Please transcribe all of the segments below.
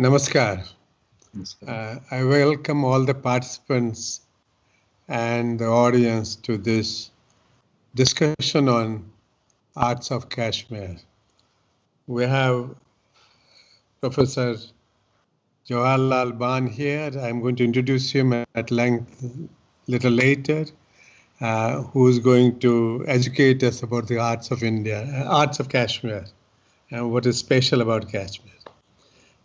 Namaskar. I welcome all the participants and the audience to this discussion on Arts of Kashmir. We have Professor Jawaharlal Bhan here. I'm going to introduce him at length a little later, who is going to educate us about the arts of India, arts of Kashmir, and what is special about Kashmir.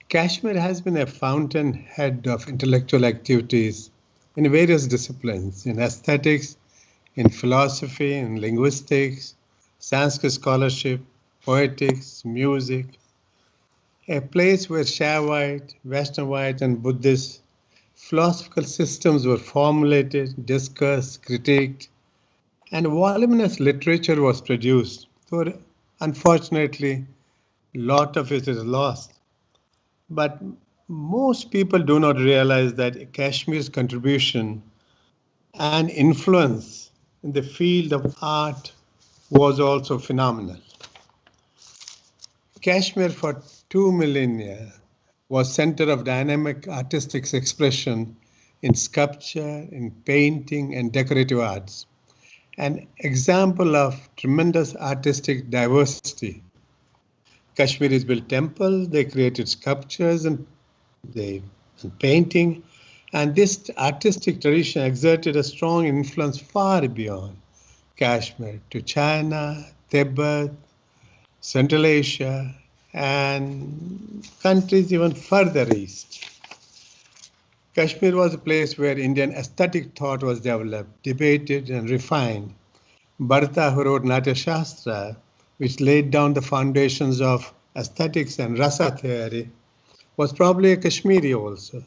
Kashmir has been a fountainhead of intellectual activities in various disciplines, in aesthetics, in philosophy, in linguistics, Sanskrit scholarship, poetics, music, a place where Shaivite, Vaishnavite, and Buddhist philosophical systems were formulated, discussed, critiqued, and voluminous literature was produced, though unfortunately, a lot of it is lost. But most people do not realize that Kashmir's contribution and influence in the field of art was also phenomenal. Kashmir for 2 millennia was center of dynamic artistic expression in sculpture, in painting, and decorative arts, an example of tremendous artistic diversity. Kashmiris built temples, they created sculptures and painting, and this artistic tradition exerted a strong influence far beyond Kashmir to China, Tibet, Central Asia, and countries even further east. Kashmir was a place where Indian aesthetic thought was developed, debated, and refined. Bharata, who wrote Natya Shastra, which laid down the foundations of aesthetics and rasa theory, was probably a Kashmiri also.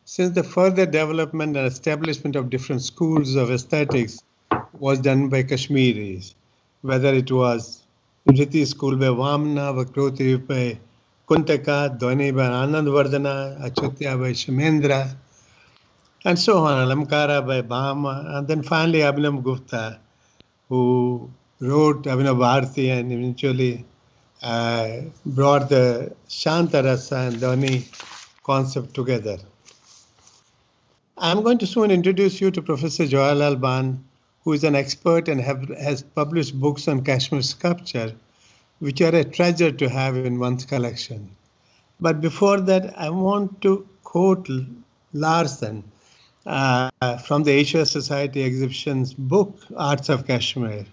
Since the further development and establishment of different schools of aesthetics was done by Kashmiris, whether it was Riti school by Vamna, Vakroti by Kuntaka, Dhwani by Anandvardhana, Achutya by Shamendra, and so on, Alamkara by Bhama, and then finally Abhinav Gupta, who wrote Abhinav Bharati and eventually brought the Shanta Rasa and Dhwani concept together. I'm going to soon introduce you to Professor Jawaharlal Bhan, who is an expert and has published books on Kashmir sculpture, which are a treasure to have in one's collection. But before that, I want to quote Larson from the Asia Society exhibition's book, Arts of Kashmir,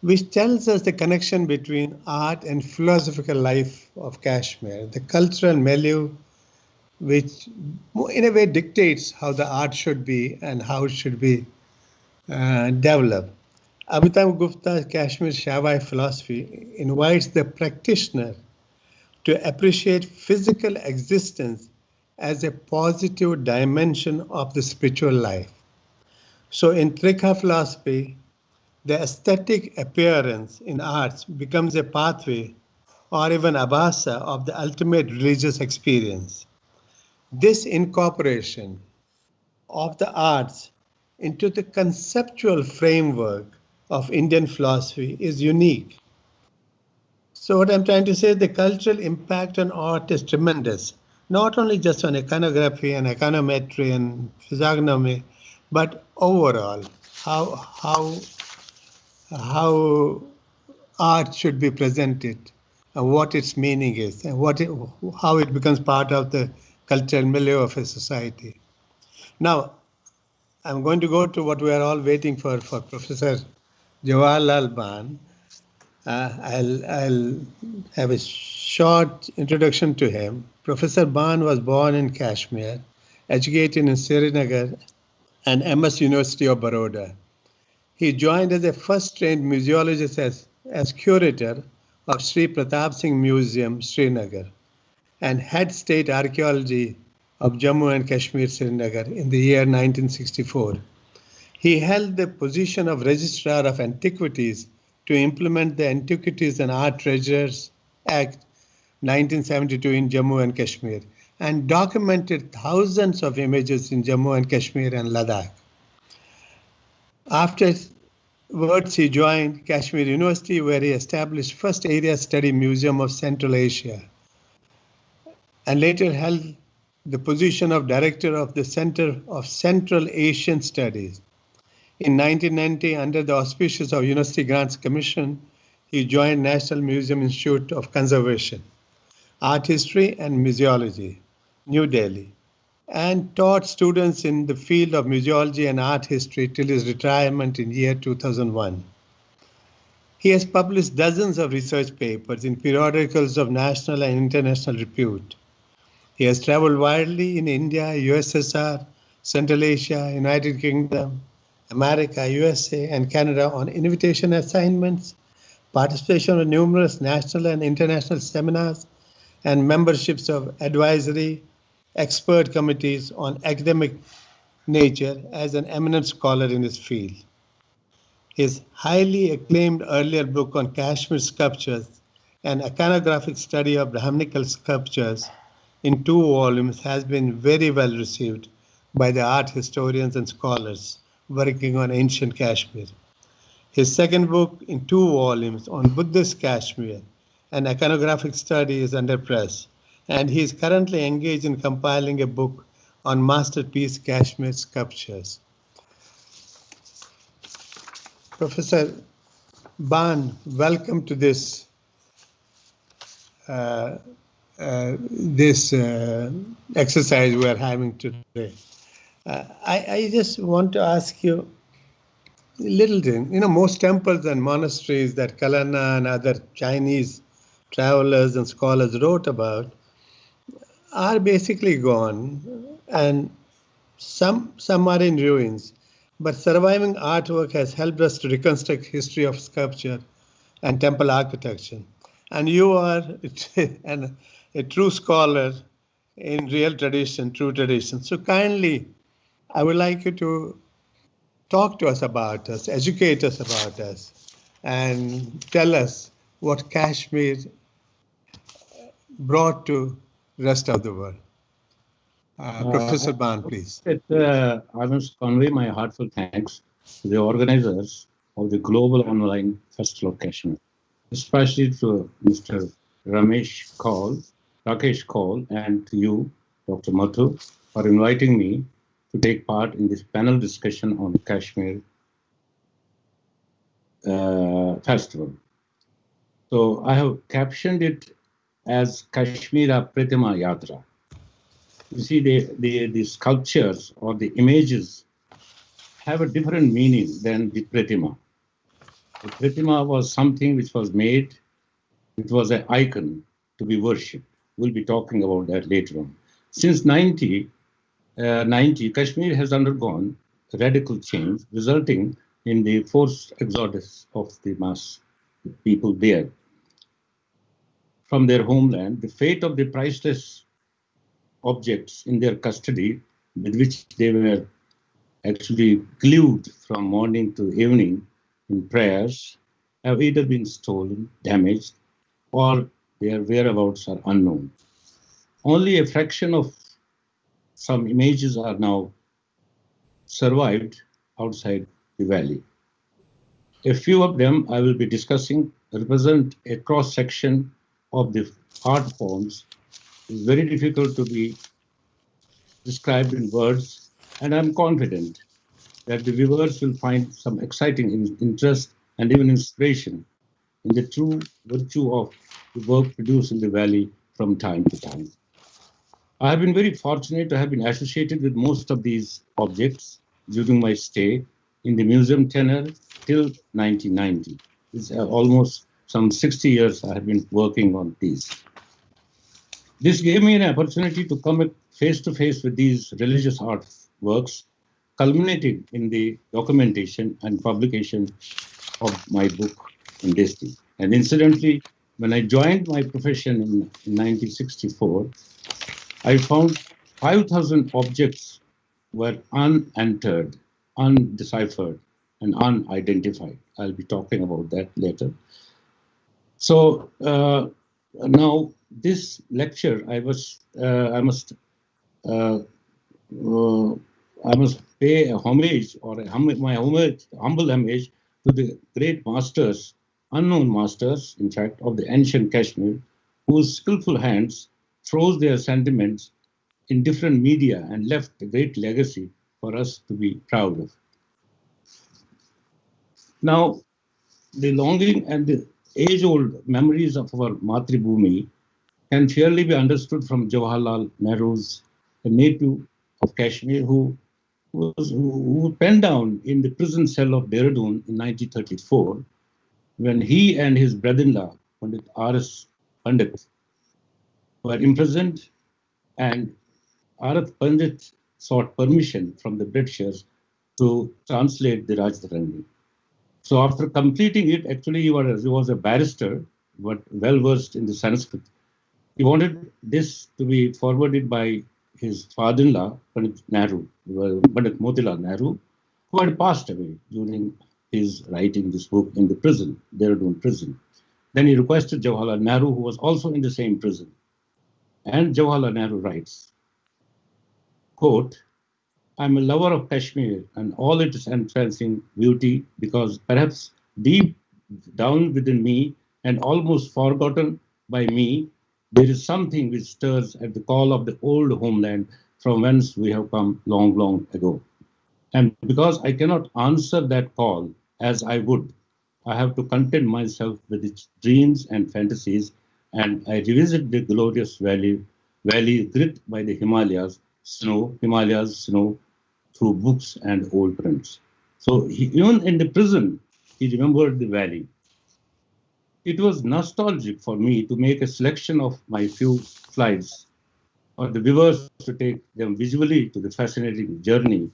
which tells us the connection between art and philosophical life of Kashmir, the cultural milieu, which in a way dictates how the art should be and how it should be developed. Abhinav Gupta's Kashmir Shaivite philosophy invites the practitioner to appreciate physical existence as a positive dimension of the spiritual life. So in Trikha philosophy, the aesthetic appearance in arts becomes a pathway or even abhasa of the ultimate religious experience. This incorporation of the arts into the conceptual framework of Indian philosophy is unique. So what I'm trying to say, the cultural impact on art is tremendous, not only just on iconography and econometry and physiognomy, but overall, how art should be presented and what its meaning is and how it becomes part of the cultural milieu of a society. Now, I'm going to go to what we are all waiting for Professor Jawaharlal Bhan. I'll have a short introduction to him. Professor Bhan was born in Kashmir, educated in Srinagar and MS University of Baroda. He joined as a first trained museologist as curator of Sri Pratap Singh Museum, Srinagar, and head state archaeology of Jammu and Kashmir, Srinagar in the year 1964. He held the position of Registrar of Antiquities to implement the Antiquities and Art Treasures Act 1972 in Jammu and Kashmir and documented thousands of images in Jammu and Kashmir and Ladakh. Afterwards, he joined Kashmir University, where he established first area study museum of Central Asia. and later held the position of director of the Center of Central Asian Studies. In 1990, under the auspices of University Grants Commission, he joined National Museum Institute of Conservation, Art History and Museology, New Delhi, and taught students in the field of museology and art history till his retirement in year 2001. He has published dozens of research papers in periodicals of national and international repute. He has traveled widely in India, USSR, Central Asia, United Kingdom, America, USA, and Canada on invitation assignments, participation in numerous national and international seminars, and memberships of advisory expert committees on academic nature as an eminent scholar in his field. His highly acclaimed earlier book on Kashmir sculptures, an iconographic study of Brahminical sculptures in 2 volumes, has been very well received by the art historians and scholars working on ancient Kashmir. His second book in 2 volumes on Buddhist Kashmir, an iconographic study, is under press, and he is currently engaged in compiling a book on masterpiece Kashmir sculptures. Professor Bhan, welcome to this exercise we are having today. I just want to ask you a little thing. You know, most temples and monasteries that Kalana and other Chinese travelers and scholars wrote about are basically gone, and some are in ruins. But surviving artwork has helped us to reconstruct history of sculpture and temple architecture. And you are a true scholar in real tradition, true tradition. So kindly, I would like you to talk to us about us, educate us about us, and tell us what Kashmir brought to the rest of the world. Professor Bhan, please. I must convey my heartfelt thanks to the organizers of the Global Online Festival of Kashmir, especially to Mr. Rakesh Kaul, and to you, Dr. Mattoo, for inviting me to take part in this panel discussion on Kashmir Festival. So I have captioned it as Kashmira Pratima Yatra. You see, the sculptures or the images have a different meaning than the Pratima. The Pratima was something which was made, it was an icon to be worshipped. We'll be talking about that later on. Since 90, Kashmir has undergone radical change, resulting in the forced exodus of the mass people there from their homeland. The fate of the priceless objects in their custody, with which they were actually glued from morning to evening in prayers, have either been stolen, damaged, or their whereabouts are unknown. Only a fraction of some images are now survived outside the valley. A few of them I will be discussing represent a cross-section of the art forms. It's very difficult to be described in words, and I'm confident that the viewers will find some exciting interest and even inspiration in the true virtue of the work produced in the valley from time to time. I have been very fortunate to have been associated with most of these objects during my stay in the museum tenure till 1990. It's almost some 60 years I have been working on these. This gave me an opportunity to come face to face with these religious artworks, culminating in the documentation and publication of my book, Indesti. And incidentally, when I joined my profession in 1964, I found 5,000 objects were unentered, undeciphered, and unidentified. I'll be talking about that later. So now this lecture, I must pay a homage, or my humble homage to the great masters, unknown masters, in fact, of the ancient Kashmir, whose skillful hands throws their sentiments in different media and left a great legacy for us to be proud of. Now, the longing and the age-old memories of our Matribhumi can fairly be understood from Jawaharlal Nehru's, a native of Kashmir, who penned down in the prison cell of Dehradun in 1934, when he and his brother-in-law, Pandit R.S. Pandit, were imprisoned, and R.S. Pandit sought permission from the Britishers to translate the Rajtarangani. So after completing it, actually he was a barrister, but well versed in the Sanskrit. He wanted this to be forwarded by his father-in-law, Pandit Nehru, Pandit Motilal Nehru, who had passed away during his writing this book in the prison, Dehradun prison. Then he requested Jawaharlal Nehru, who was also in the same prison. And Jawaharlal Nehru writes, quote, "I'm a lover of Kashmir and all its entrancing beauty, because perhaps deep down within me and almost forgotten by me, there is something which stirs at the call of the old homeland from whence we have come long, long ago. And because I cannot answer that call as I would, I have to content myself with its dreams and fantasies, and I revisit the glorious valley grit by the Himalayas snow through books and old prints." So even in the prison, he remembered the valley. It was nostalgic for me to make a selection of my few slides, or the viewers to take them visually to the fascinating journey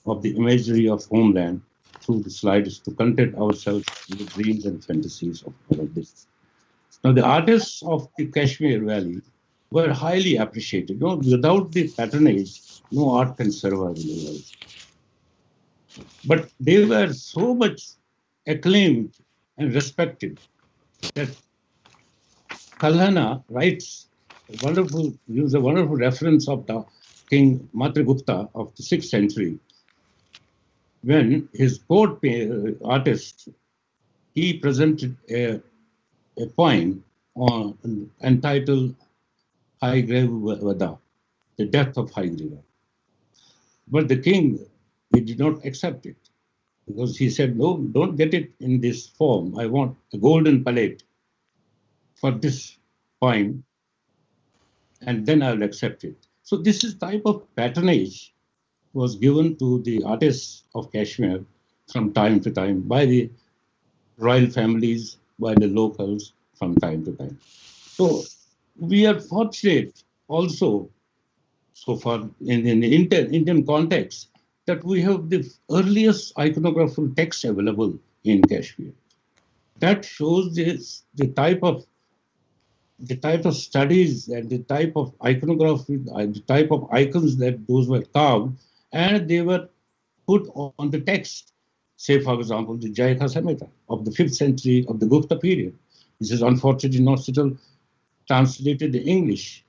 of the imagery of homeland through the slides to content ourselves with the dreams and fantasies of all of this. Now, the artists of the Kashmir Valley were highly appreciated. You know, without the patronage, no art can survive in the world. But they were so much acclaimed and respected that Kalhana writes gives a wonderful reference of the King Matragupta of the 6th century, when his court artist, he presented a poem entitled Haigrev, the death of Haigriva. But the king, he did not accept it, because he said, no, don't get it in this form. I want a golden palette for this poem, and then I will accept it. So this is type of patronage was given to the artists of Kashmir from time to time by the royal families, by the locals from time to time. So we are fortunate also, so far in the Indian context, that we have the earliest iconographical text available in Kashmir. That shows the type of studies and the type of iconography, the type of icons that those were carved, and they were put on the text. Say, for example, the Jayaka Samhita of the 5th century of the Gupta period. This is unfortunately not still translated in English.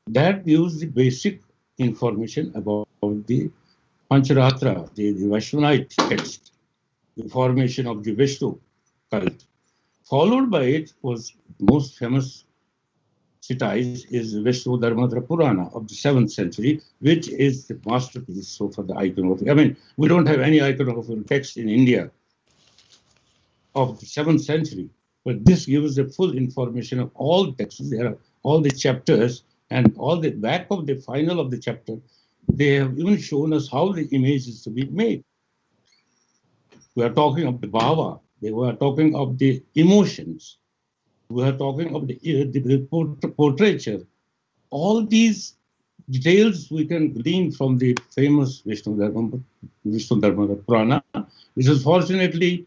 That gives the basic information about the Pancharatra, the Vaishnavite text, the formation of the Vishnu cult. Followed by it was most famous treatise is Vishnu Dharmatra Purana of the 7th century, which is the masterpiece so for the iconography. I mean, we don't have any iconographical text in India of the 7th century, but this gives the full information of all texts. There are all the chapters, and all the back of the final of the chapter, they have even shown us how the image is to be made. We are talking of the bhava, they were talking of the emotions, we are talking of the portraiture. All these details we can glean from the famous Vishnu Dharmatra Purana, which is fortunately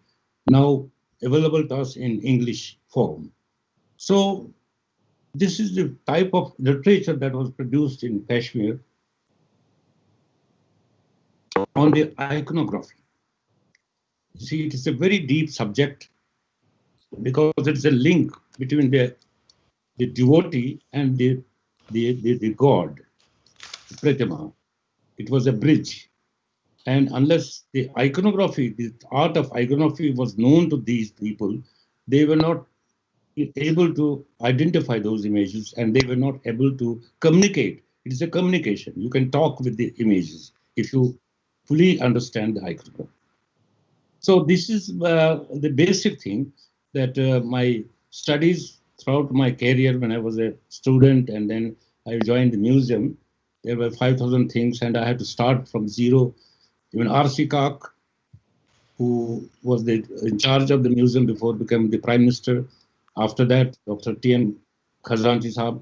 now available to us in English form. So this is the type of literature that was produced in Kashmir on the iconography. See, it is a very deep subject because it's a link between the devotee and the god, the Pratima. It was a bridge. And unless the iconography, the art of iconography was known to these people, they were not able to identify those images, and they were not able to communicate. It is a communication. You can talk with the images if you fully understand the iconography. So this is the basic thing that my studies throughout my career when I was a student, and then I joined the museum. There were 5,000 things, and I had to start from zero. Even R.C. Kak, who was in charge of the museum before becoming the prime minister. After that, Dr. T.N. Khazanchi Sahab,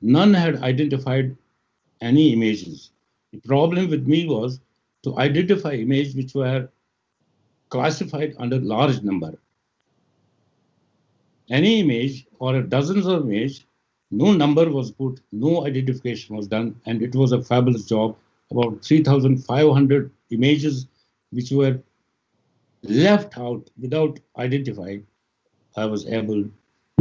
none had identified any images. The problem with me was to identify images which were classified under large number. Any image or dozens of images, no number was put, no identification was done, and it was a fabulous job. About 3,500 images which were left out without identifying, I was able,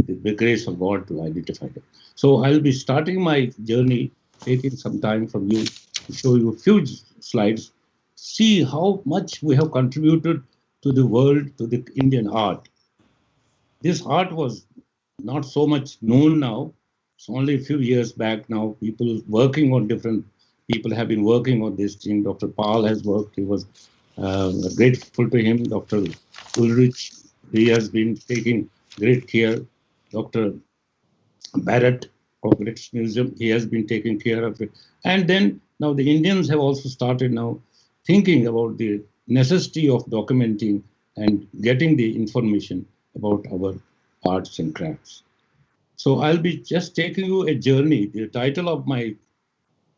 with the grace of God, to identify them. So I'll be starting my journey, taking some time from you to show you a few slides, see how much we have contributed to the world, to the Indian art. This art was not so much known now. It's only a few years back now. People working on different people have been working on this thing. Dr. Paul has worked. He was grateful to him. Dr. Ulrich, he has been taking great care. Dr. Barrett of British Museum, he has been taking care of it. And then now the Indians have also started now thinking about the necessity of documenting and getting the information about our arts and crafts. So I'll be just taking you a journey. The title of my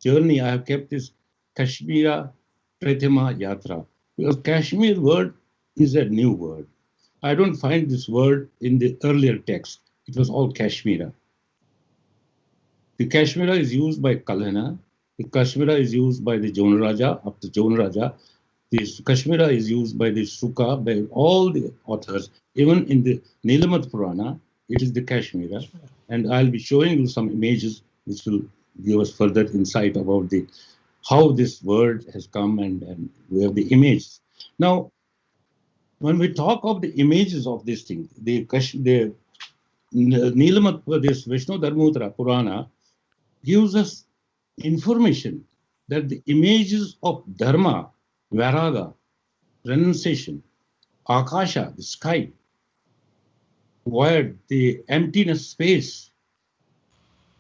journey I have kept is Kashmira Pratima Yatra. Because Kashmir word is a new word. I don't find this word in the earlier text. It was all Kashmira. The Kashmira is used by Kalhana. The Kashmira is used by the Jonaraja, up to Jonaraja. The Kashmira is used by the Sukha, by all the authors. Even in the Nilamat Purana, it is the Kashmira. And I'll be showing you some images which will give us further insight about how this word has come and we have the images. Now, when we talk of the images of this thing, the Nilamat, this Vishnu Dharmottara Purana, gives us information that the images of Dharma, Vairaga, renunciation, Akasha, the sky, void, the emptiness, space,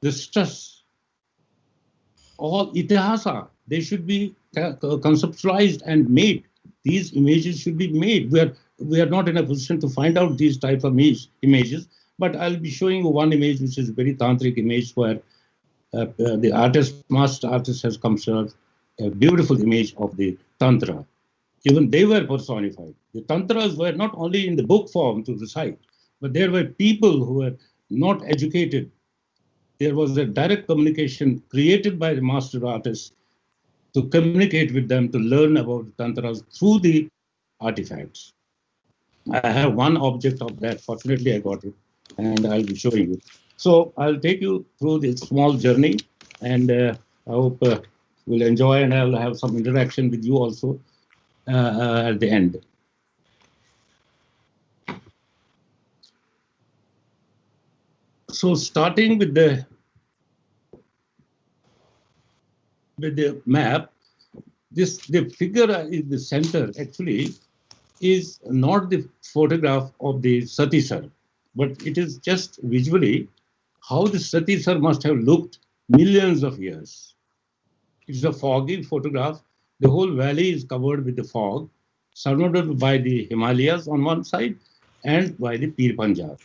the stress, all itihasa, they should be conceptualized and made. These images should be made. We are not in a position to find out these type of images, but I'll be showing you one image which is a very tantric image where the master artist has constructed a beautiful image of the Tantra. Even they were personified. The Tantras were not only in the book form to recite, but there were people who were not educated. There was a direct communication created by the master artists to communicate with them, to learn about the Tantras through the artifacts. I have one object of that. Fortunately, I got it, and I'll be showing you. So I'll take you through this small journey, and I hope you'll enjoy, and I'll have some interaction with you also at the end. So starting with the map, the figure in the center actually is not the photograph of the Sati Sar, but it is just visually how the Sati Sar must have looked millions of years. It's a foggy photograph. The whole valley is covered with the fog, surrounded by the Himalayas on one side and by the Pir Panjab.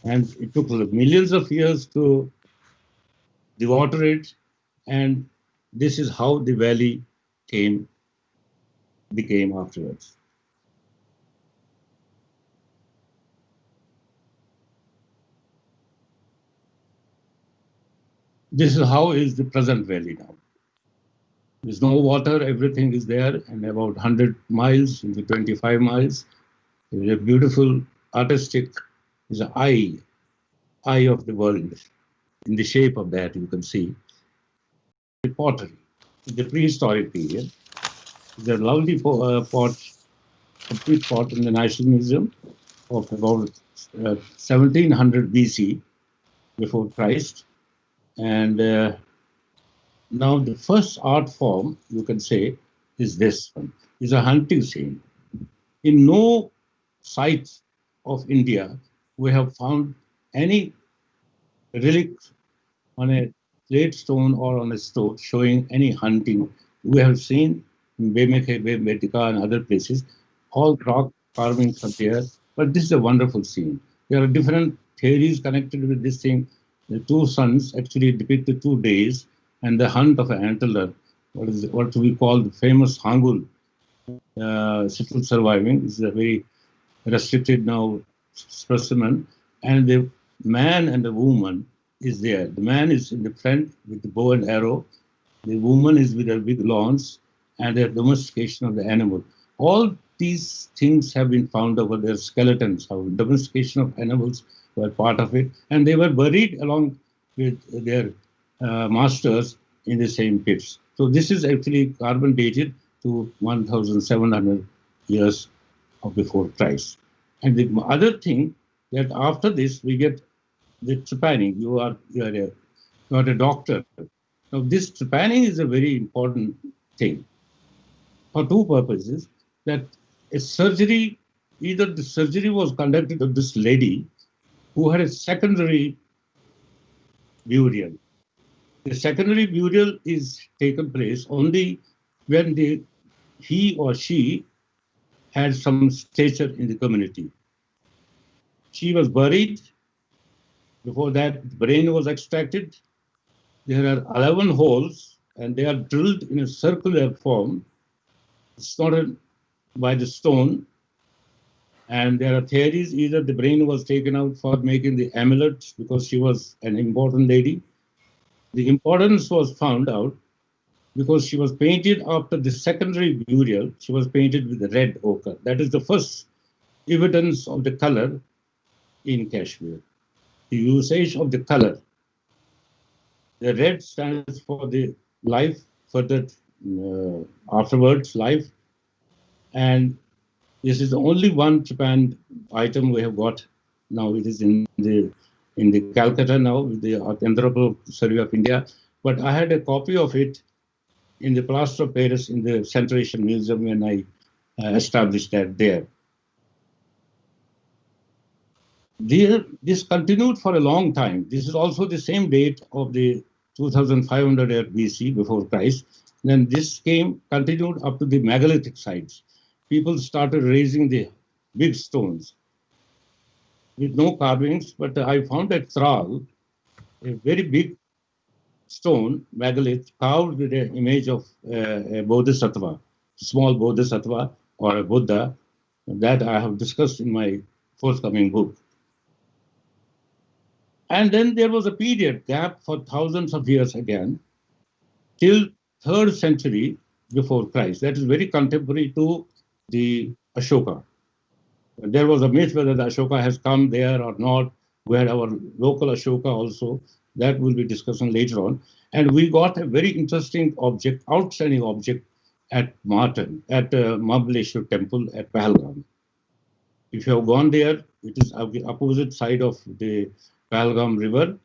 And it took millions of years to dewater it, and this is how the valley became afterwards. This is how is the present valley now. There's no water, everything is there, and about 100 miles into 25 miles, there's a beautiful artistic, is an eye of the world. In the shape of that, you can see the pottery, the prehistoric period. There's a lovely pot, complete pot in the National Museum. of about 1700 BC, before Christ. And now the first art form, you can say, is this one, is a hunting scene. In no site of India, we have found any relic on a plate stone or on a stone showing any hunting. We have seen in Bemetika and other places, all rock carvings are there, but this is a wonderful scene. There are different theories connected with this thing. The two suns actually depict the 2 days and the hunt of an antler, what we call the famous Hangul, still surviving. This is a very restricted now specimen, and the man and the woman is there. The man is in the front with the bow and arrow. The woman is with her big lawns and the domestication of the animal. All these things have been found over their skeletons. How domestication of animals were part of it, and they were buried along with their masters in the same pits. So this is actually carbon dated to 1,700 years of before Christ. And the other thing that after this we get the trepanning. You are a doctor. Now this trepanning is a very important thing for two purposes. That a surgery, either the surgery was conducted of this lady who had a secondary burial. The secondary burial is taken place only when he or she had some stature in the community. She was buried. Before that, the brain was extracted. There are 11 holes, and they are drilled in a circular form. It's not by the stone. And there are theories, either the brain was taken out for making the amulet because she was an important lady. The importance was found out because she was painted after the secondary burial. She was painted with red ochre. That is the first evidence of the color in Kashmir. The usage of the color. The red stands for the life, further afterwards life. And this is the only one Japan item we have got now. It is in the Calcutta now with the Anthropological Survey of India. But I had a copy of it in the plaster of Paris in the Central Asian Museum when I established that there. This continued for a long time. This is also the same date of the 2500 BC before Christ. Then this continued up to the megalithic sites. People started raising the big stones with no carvings, but I found at Tral a very big stone, megalith, carved with an image of a bodhisattva, small bodhisattva or a Buddha, that I have discussed in my forthcoming book. And then there was a period gap for thousands of years again, till 3rd century before Christ. That is very contemporary to the Ashoka. There was a myth whether the Ashoka has come there or not. We had our local Ashoka also. That we'll be discussing later on. And we got a very interesting object, outstanding object at Martin, at Mahabaleshwar temple at Pahalgam. If you have gone there, it is on the opposite side of the Pahalgam river,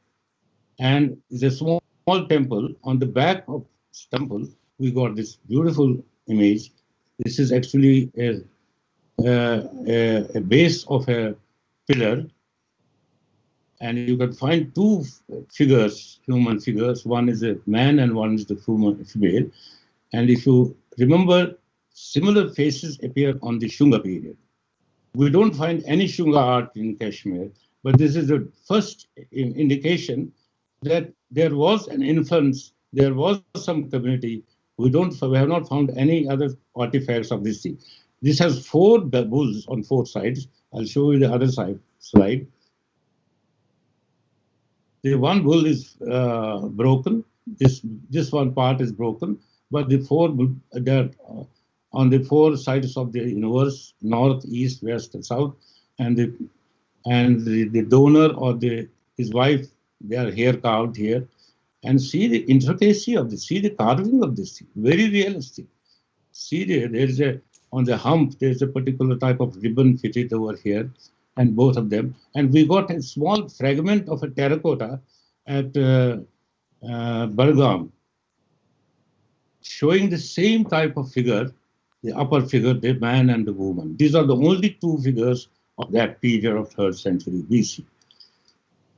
and it's a small temple. On the back of this temple, we got this beautiful image. This is actually a base of a pillar, and you can find two figures, human figures. One is a man and one is the female. And if you remember, similar faces appear on the Shunga period. We don't find any Shunga art in Kashmir, but this is the first indication that there was an influence, there was some community. We have not found any other artifacts of this thing. This has 4 bulls on 4 sides. I'll show you the other slide. The one bull is broken. This one part is broken, but the 4 they're on the 4 sides of the universe, north, east, west, and south, and the donor or his wife, they are here carved here, and see the intricacy of this, see the carving of this thing, very realistic. See there is on the hump, there's a particular type of ribbon fitted over here, and both of them. And we got a small fragment of a terracotta at Belgium, showing the same type of figure, the upper figure, the man and the woman. These are the only two figures of that period of 3rd century BC.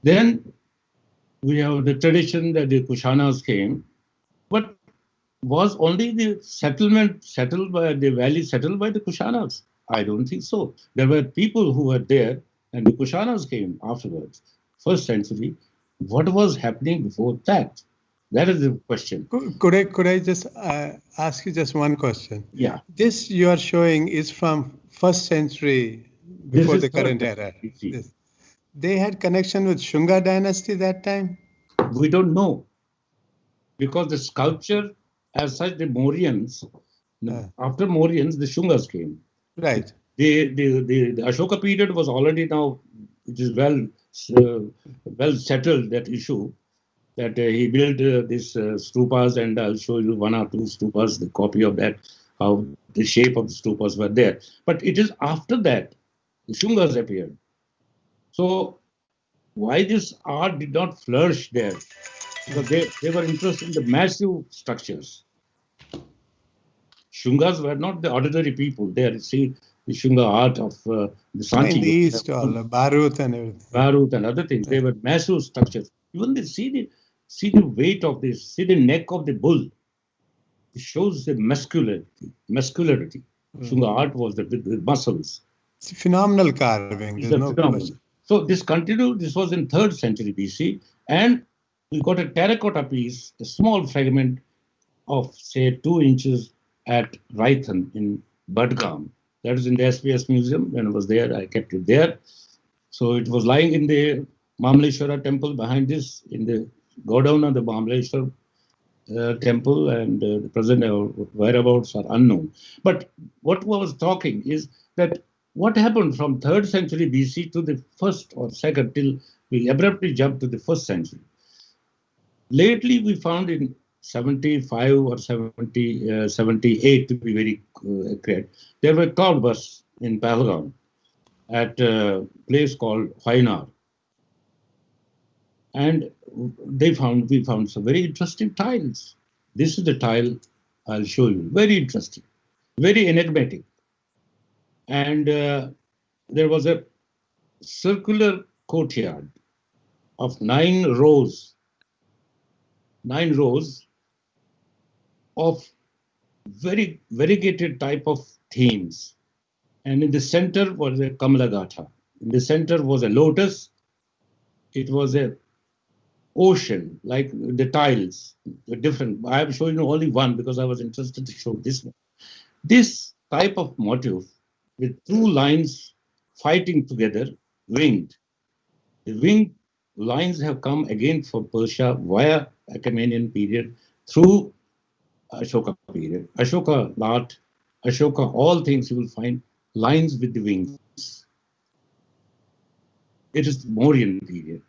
Then we have the tradition that the Kushanas came, but was only the settlement settled by the valley settled by the Kushanas? I don't think so. There were people who were there, and the Kushanas came afterwards, 1st century. What was happening before that? That is the question. Could I just ask you just one question? Yeah. This you are showing is from 1st century before the current era. They had connection with Shunga dynasty that time? We don't know. Because the sculpture, as such, the Mauryans, after Mauryans, the Shungas came. Right. The Ashoka period was already now, it is well settled, that issue, that he built these stupas, and I'll show you one or two stupas, the copy of that, how the shape of the stupas were there. But it is after that, the Shungas appeared. So why this art did not flourish there? Because they were interested in the massive structures. Shungas were not the ordinary people. They see the Shunga art of the Sanchi. In the east, all Bharut and everything. Bharut and other things. They were massive structures. Even they see the weight of this, see the neck of the bull. It shows the muscularity. Shunga art was the muscles. It's a phenomenal carving. There's no question. So this continued. This was in 3rd century BC, and we got a terracotta piece, a small fragment of, say, 2 inches at Raithan in Budgam. That is in the SPS Museum. When I was there, I kept it there. So it was lying in the Mamleshwara temple behind this, in the godown of the Mamleshwara temple, and the present whereabouts are unknown. But what was talking is that what happened from 3rd century BC to the 1st or 2nd till we abruptly jumped to the 1st century. Lately, we found in 75 or 78, to be very accurate, there were cloudbursts in Pahalgam at a place called Wainar. And we found some very interesting tiles. This is the tile I'll show you. Very interesting, very enigmatic. And there was a circular courtyard of 9 rows of very variegated type of themes. And in the center was a Kamalagatha. In the center was a lotus. It was a ocean, like the tiles, different. I have shown you only one because I was interested to show this one. This type of motif with 2 lines fighting together, winged. The winged lines have come again from Persia via Achaemenian period through Ashoka period. Ashoka art, Ashoka, all things you will find lines with the wings. It is the Mauryan period.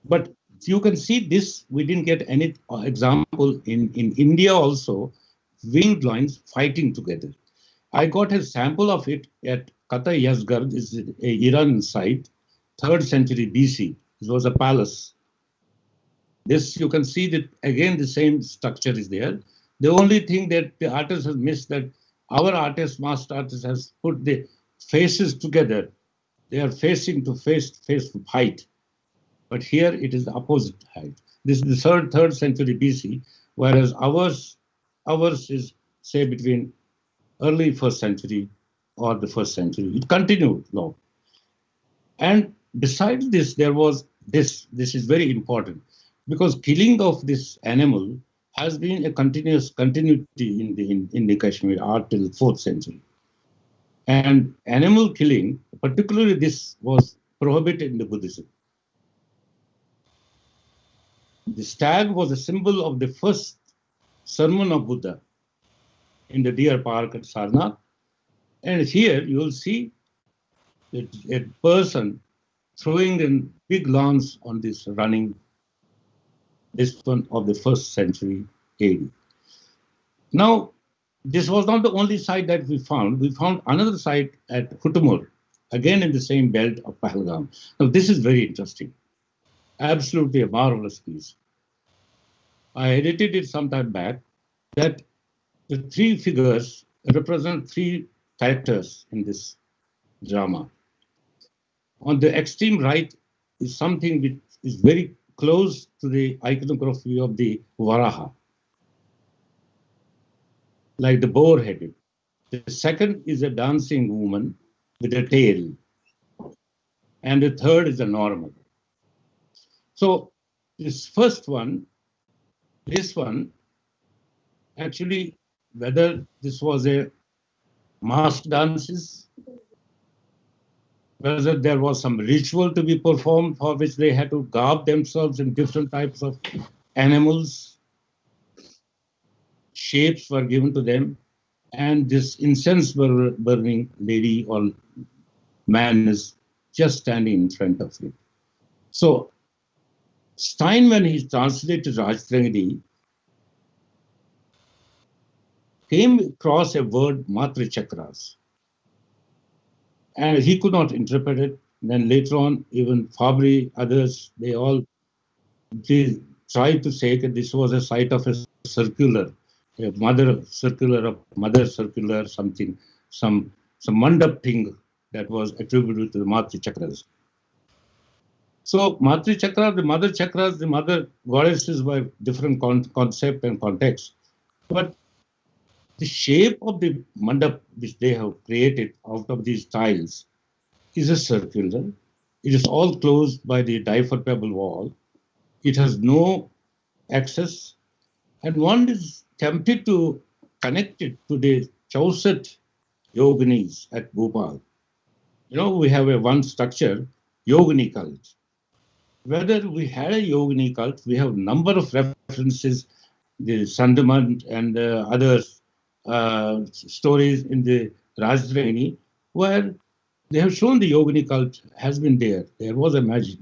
But you can see this, we didn't get any example in India also, winged lines fighting together. I got a sample of it at Kata Yazgar, this is a Iran site, 3rd century BC. It was a palace. This, you can see that again the same structure is there. The only thing that the artist has missed, that our artist, master artist, has put the faces together. They are facing to face height. But here it is the opposite height. This is the 3rd century BC, whereas ours is, say, between early 1st century or the 1st century. It continued long. And besides this, there was this. This is very important, because killing of this animal has been a continuity in the Kashmir art till 4th century. And animal killing, particularly this, was prohibited in the Buddhism. The stag was a symbol of the first sermon of Buddha in the deer park at Sarnath. And here you will see a person throwing a big lance on this running, this one of the 1st century AD. Now, this was not the only site that we found. We found another site at Hutumur, again in the same belt of Pahalgam. Now, this is very interesting. Absolutely a marvelous piece. I edited it some time back that the three figures represent three characters in this drama. On the extreme right is something which is very close to the iconography of the Varaha, like the boar-headed. The second is a dancing woman with a tail. And the third is a normal. So this first one, this one, actually, whether this was a mask dances, whether there was some ritual to be performed for which they had to garb themselves in different types of animals, shapes were given to them, and this incense burning lady or man is just standing in front of it. So Stein, when he translated Rajtrangadi, came across a word Matra Chakras. And he could not interpret it. Then later on, even Fabry, others, they tried to say that this was a site of a circular, a mother circular, something, some mandap thing that was attributed to the Matra Chakras. So Matra Chakra, the mother chakras, the mother goddesses were different concept and context. But the shape of the mandap which they have created out of these tiles is a circular. It is all closed by the diaphragmal wall. It has no access. And one is tempted to connect it to the Chausat yoginis at Bhopal. You know, we have one structure, yogini cult. Whether we had a yogini cult, we have a number of references, the Sandamand and other stories in the Rajtrangadi, where they have shown the yogini cult has been there. There was a magic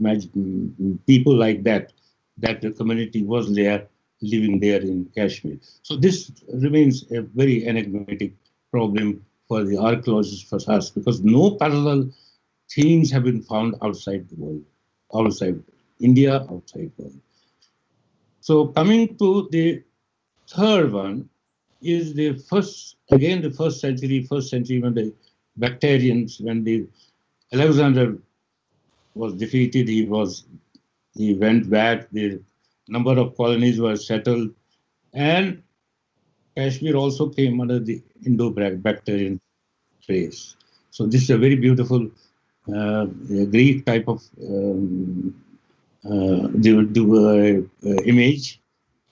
people like that the community was there, living there in Kashmir. So this remains a very enigmatic problem for the archaeologists, for us, because no parallel themes have been found outside the world, outside India, outside the world. So coming to the third one is the first, again the first century when the Bactrians, when the Alexander was defeated, he went back, the number of colonies were settled, and Kashmir also came under the Indo-Bactrian race. So this is a very beautiful Greek type of image,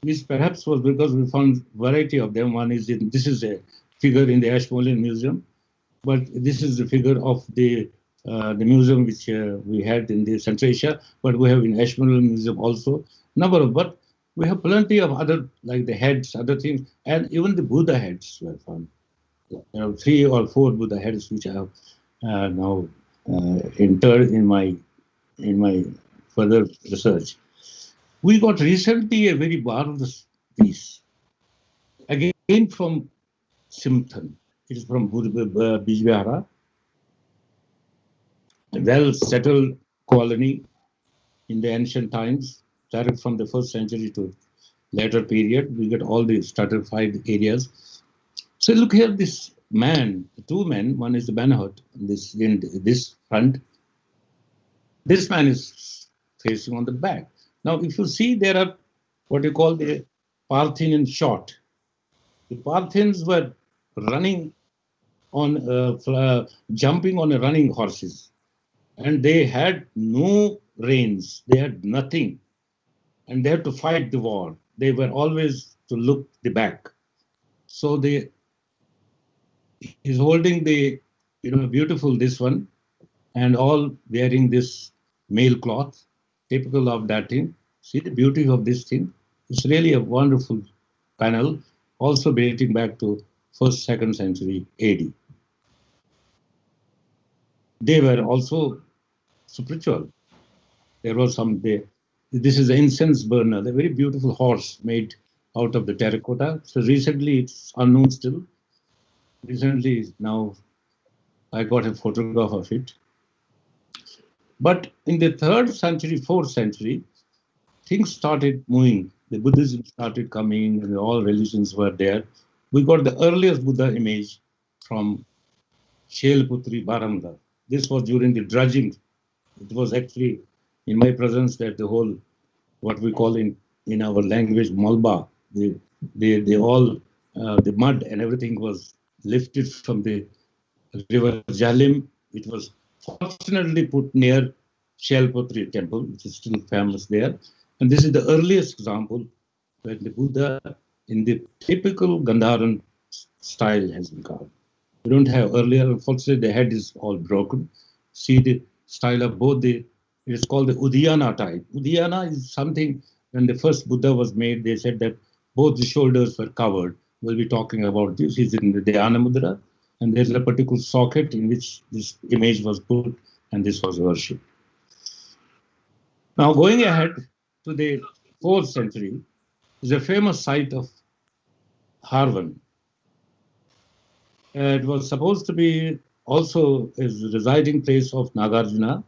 which perhaps was because we found variety of them. One is this is a figure in the Ashmolean Museum, but this is the figure of the museum which we had in the Central Asia, but we have in Ashmolean Museum also but we have plenty of other, like the heads, other things, and even the Buddha heads were found. There are 3 or 4 Buddha heads which I have now entered in my further research. We got recently a very marvelous piece, again from Simthon. It is from Bijbehara, a well-settled colony in the ancient times, direct from the 1st century to later period. We get all the stratified areas. So look here, this man, 2 men, one is the manhood in this front. This man is facing on the back. Now, if you see, there are what you call the Parthian shot. The Parthians were running on, jumping on running horses, and they had no reins. They had nothing, and they had to fight the war. They were always to look the back. So he's holding the, beautiful this one, and all wearing this mail cloth, typical of that thing. See the beauty of this thing. It's really a wonderful panel, also dating back to 1st, 2nd century AD. They were also spiritual. There was this is an incense burner, a very beautiful horse made out of the terracotta. So recently, it's unknown still. Recently, now I got a photograph of it. But in the 3rd century, 4th century, things started moving. The Buddhism started coming, and all religions were there. We got the earliest Buddha image from Shailputri Baramda. This was during the dredging. It was actually in my presence that the whole, what we call in our language, Malba, they all, the mud and everything was lifted from the river Jalim. It was fortunately put near Shailputri temple, which is still famous there. And this is the earliest example where the Buddha in the typical Gandharan style has been carved. We don't have earlier, unfortunately, the head is all broken. See the style of both it is called the Udiyana type. Udiyana is something, when the first Buddha was made, they said that both the shoulders were covered. We'll be talking about this. He's in the Dhyana Mudra, and there's a particular socket in which this image was put, and this was worshipped. Now, going ahead to the 4th century, is a famous site of Harvan. It was supposed to be also a residing place of Nagarjuna,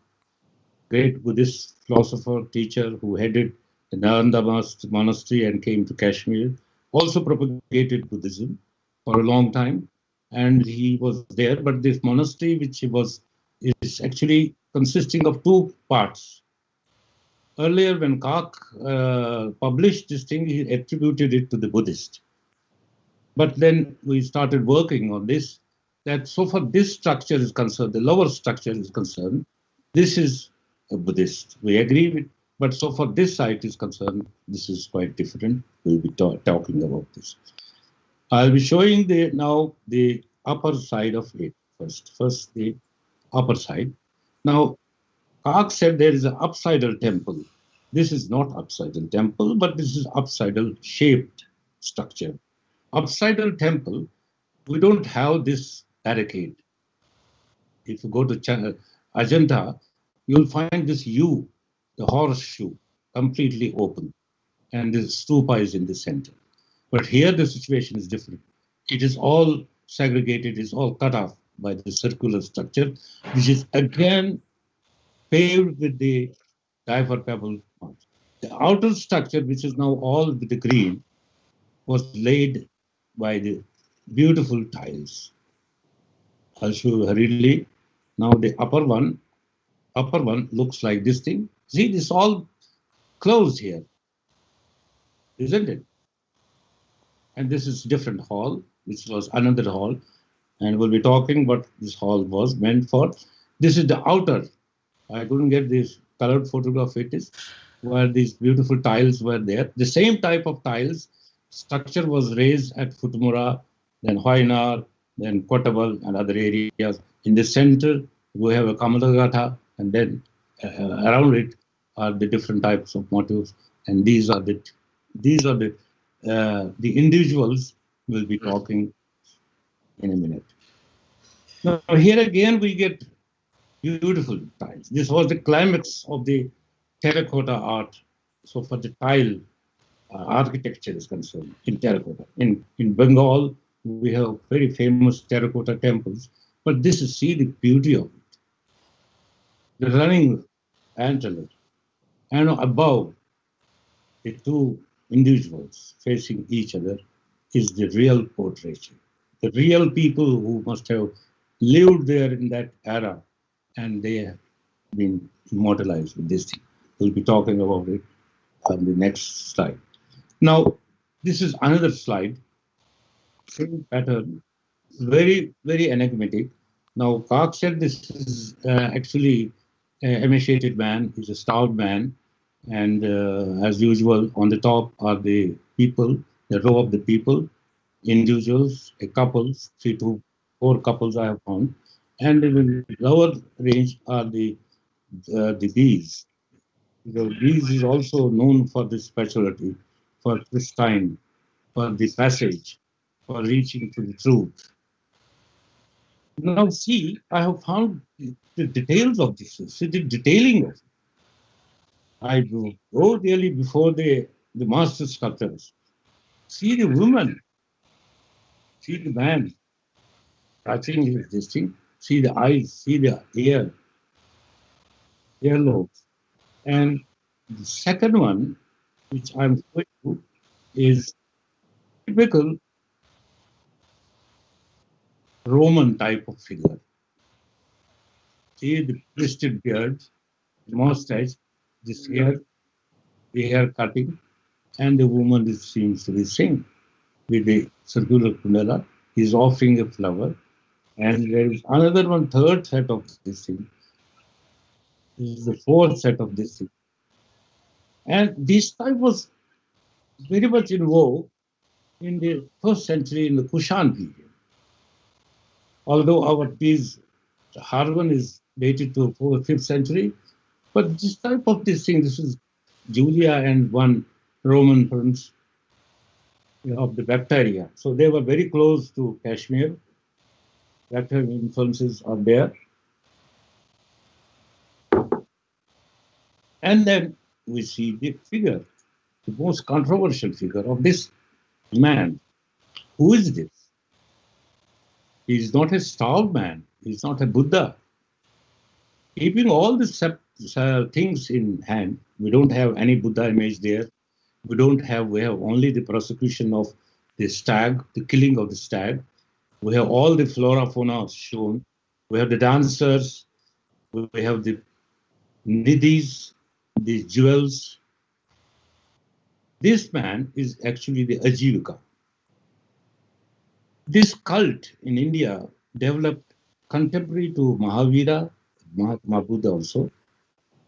great Buddhist philosopher, teacher who headed the Nalanda monastery and came to Kashmir, also propagated Buddhism for a long time. And he was there, but this monastery, which he was, is actually consisting of 2 parts. Earlier, when Kak published this thing, he attributed it to the Buddhist. But then we started working on this, that so far this structure is concerned, the lower structure is concerned, this is a Buddhist. We agree with, but so far this site is concerned, this is quite different. We'll be talking about this. I'll be showing now the upper side of it first. First, the upper side. Now, Kak said there is an upsidal temple. This is not upsidal temple, but this is upsidal shaped structure. Upsidal temple, we don't have this barricade. If you go to Ajanta, you'll find this U, the horseshoe, completely open, and the stupa is in the center. But here the situation is different. It is all segregated, it's all cut off by the circular structure, which is again paved with the diaphragmal marks. The outer structure, which is now all with the green, was laid by the beautiful tiles. I'll show you hurriedly. Now the upper one looks like this thing. See, this all closed here, isn't it? And this is different hall, which was another hall. And we'll be talking what this hall was meant for. This is the outer. I couldn't get this colored photograph. It is where these beautiful tiles were there. The same type of tiles structure was raised at Futumura, then Hoinar, then Kotabal and other areas. In the center, we have a Kamalagata, and then around it are the different types of motifs. And these are the individuals we'll be talking in a minute. Now here again we get beautiful tiles. This was the climax of the terracotta art. So for the tile architecture is concerned in terracotta. In Bengal, we have very famous terracotta temples, but this is, see the beauty of it. The running antler, and above the 2 individuals facing each other is the real portraiture. The real people who must have lived there in that era, and they have been immortalized with this thing. We'll be talking about it on the next slide. Now, this is another slide, same pattern, very, very enigmatic. Now, Kak said this is actually an emaciated man, he's a stout man, and as usual, on the top are the people, the row of the people, individuals, a couple, 3 to 4 couples I have found, and in the lower range are the bees. The bees is also known for this specialty, for pristine, for the passage, for reaching to the truth. Now see, I have found the details of this, see the detailing of it. I do go really before the master sculptors. See the woman, see the man touching this thing, see the eyes, see the ear. earlobes. And the second one, which I'm showing you, is typical Roman type of figure. See the twisted beard, the mustache, this hair, the hair cutting, and the woman is seems to be singing with the circular kundala. He's offering a flower, and there is another one, third set of this thing. This is the fourth set of this thing. And this type was very much in vogue in the first century in the Kushan period. Although our piece, Harvan, is dated to 5th century, but this type of this thing, this is Julia and one Roman prince of the Bacteria. So they were very close to Kashmir. Bacterial influences are there. And then we see the figure, the most controversial figure of this man. Who is this? He is not a starved man. He is not a Buddha. Keeping all these things in hand, we don't have any Buddha image there. We have only the prosecution of the stag, the killing of the stag. We have all the flora fauna shown. We have the dancers. We have the nidhis, the jewels. This man is actually the Ajivika. This cult in India developed contemporary to Mahavira, Mahatma Buddha also,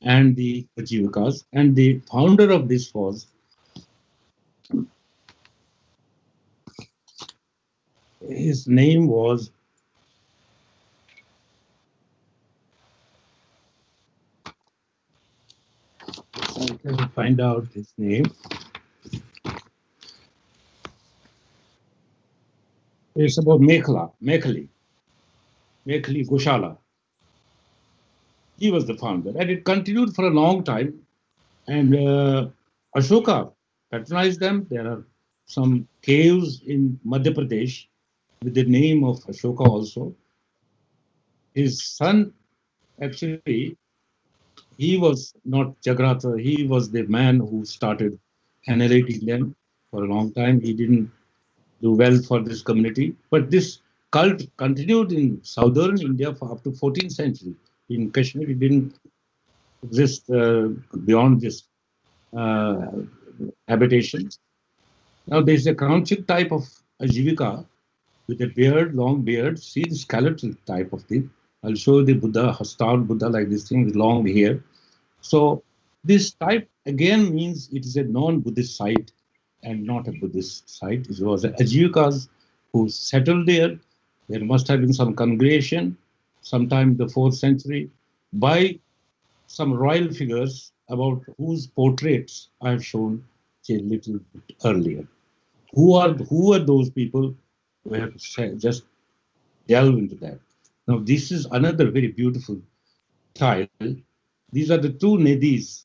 and the Ajivikas. And the founder of this was his name was I can find out his name. It's about Mekhali Goshala. He was the founder, and it continued for a long time. And Ashoka patronized them. There are some caves in Madhya Pradesh with the name of Ashoka also. His son, actually, he was not Jagratha. He was the man who started annihilating them for a long time. He didn't do well for this community. But this cult continued in southern India for up to 14th century. In Kashmir, it didn't exist beyond this uh, habitation. Now there's a Kranchik type of Ajivika with a beard, long beard. See the skeletal type of thing. I'll show the Buddha, starved Buddha like this thing with long hair. So this type again means it is a non-Buddhist site and not a Buddhist site. It was the Ajivikas who settled there. There must have been some congregation, sometime in the 4th century, by some royal figures about whose portraits I have shown a little bit earlier. Who are those people? We have to just delve into that. Now, this is another very beautiful tile. These are the two Nadis,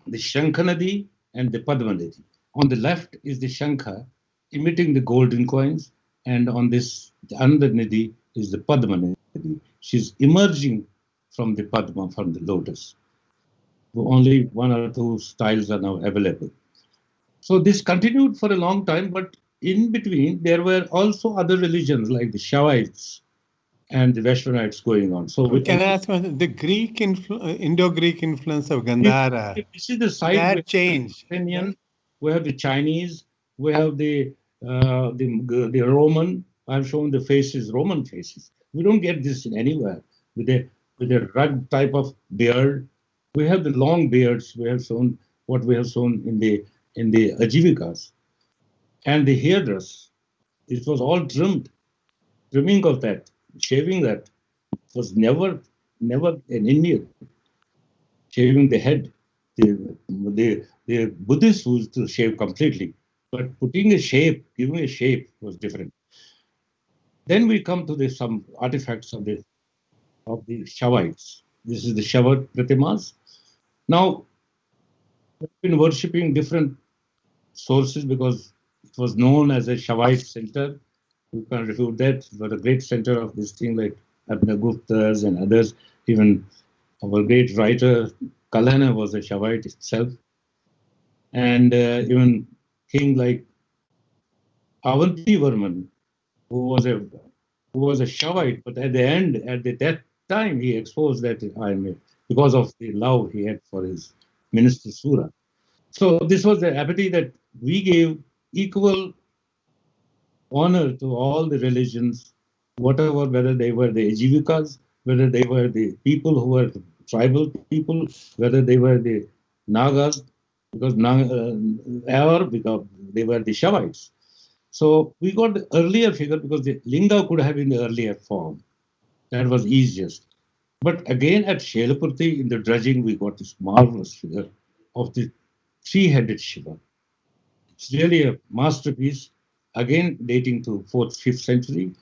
the Shankha Nadi and the Padma Nadi. On the left is the Shankha, emitting the golden coins, and on this, the another Nadi is the Padma Nadi. She's emerging from the Padma, from the lotus. Only one or two styles are now available. So this continued for a long time, but in between, there were also other religions like the Shaivites and the Vaishnavites going on. So can I ask the Greek Indo-Greek influence of Gandhara? This is the side that changed. We have the Chinese, we have the Roman. I've shown the faces, Roman faces. We don't get this in anywhere with a rugged type of beard. We have the long beards. We have shown what we have shown in the Ajivikas, and the hairdress. It was all trimmed. Trimming of that, shaving that was never an Indian. Shaving the head. The Buddhists used to shave completely, but putting a shape, giving a shape was different. Then we come to some artifacts of the Shaivites. This is the Shaiva Pratimas. Now, we've been worshipping different sources because it was known as a Shaivite center. We can't refute that. It was a great center of this thing like Abhinavaguptas and others, even Our great writer Kalana was a Shaivite itself, and even king like Avantivarman, who was a Shaivite, but at the end, that time, he exposed that because of the love he had for his minister Sura. So this was the apathy that we gave equal honor to all the religions, whatever, whether they were the Ajivikas, whether they were the people who were tribal people, whether they were the Nagas, or because they were the Shaivites. So we got the earlier figure because the linga could have been the earlier form. That was easiest. But again, at Shelapurti, in the dredging, we got this marvelous figure of the three-headed Shiva. It's really a masterpiece, again dating to 4th, 5th century.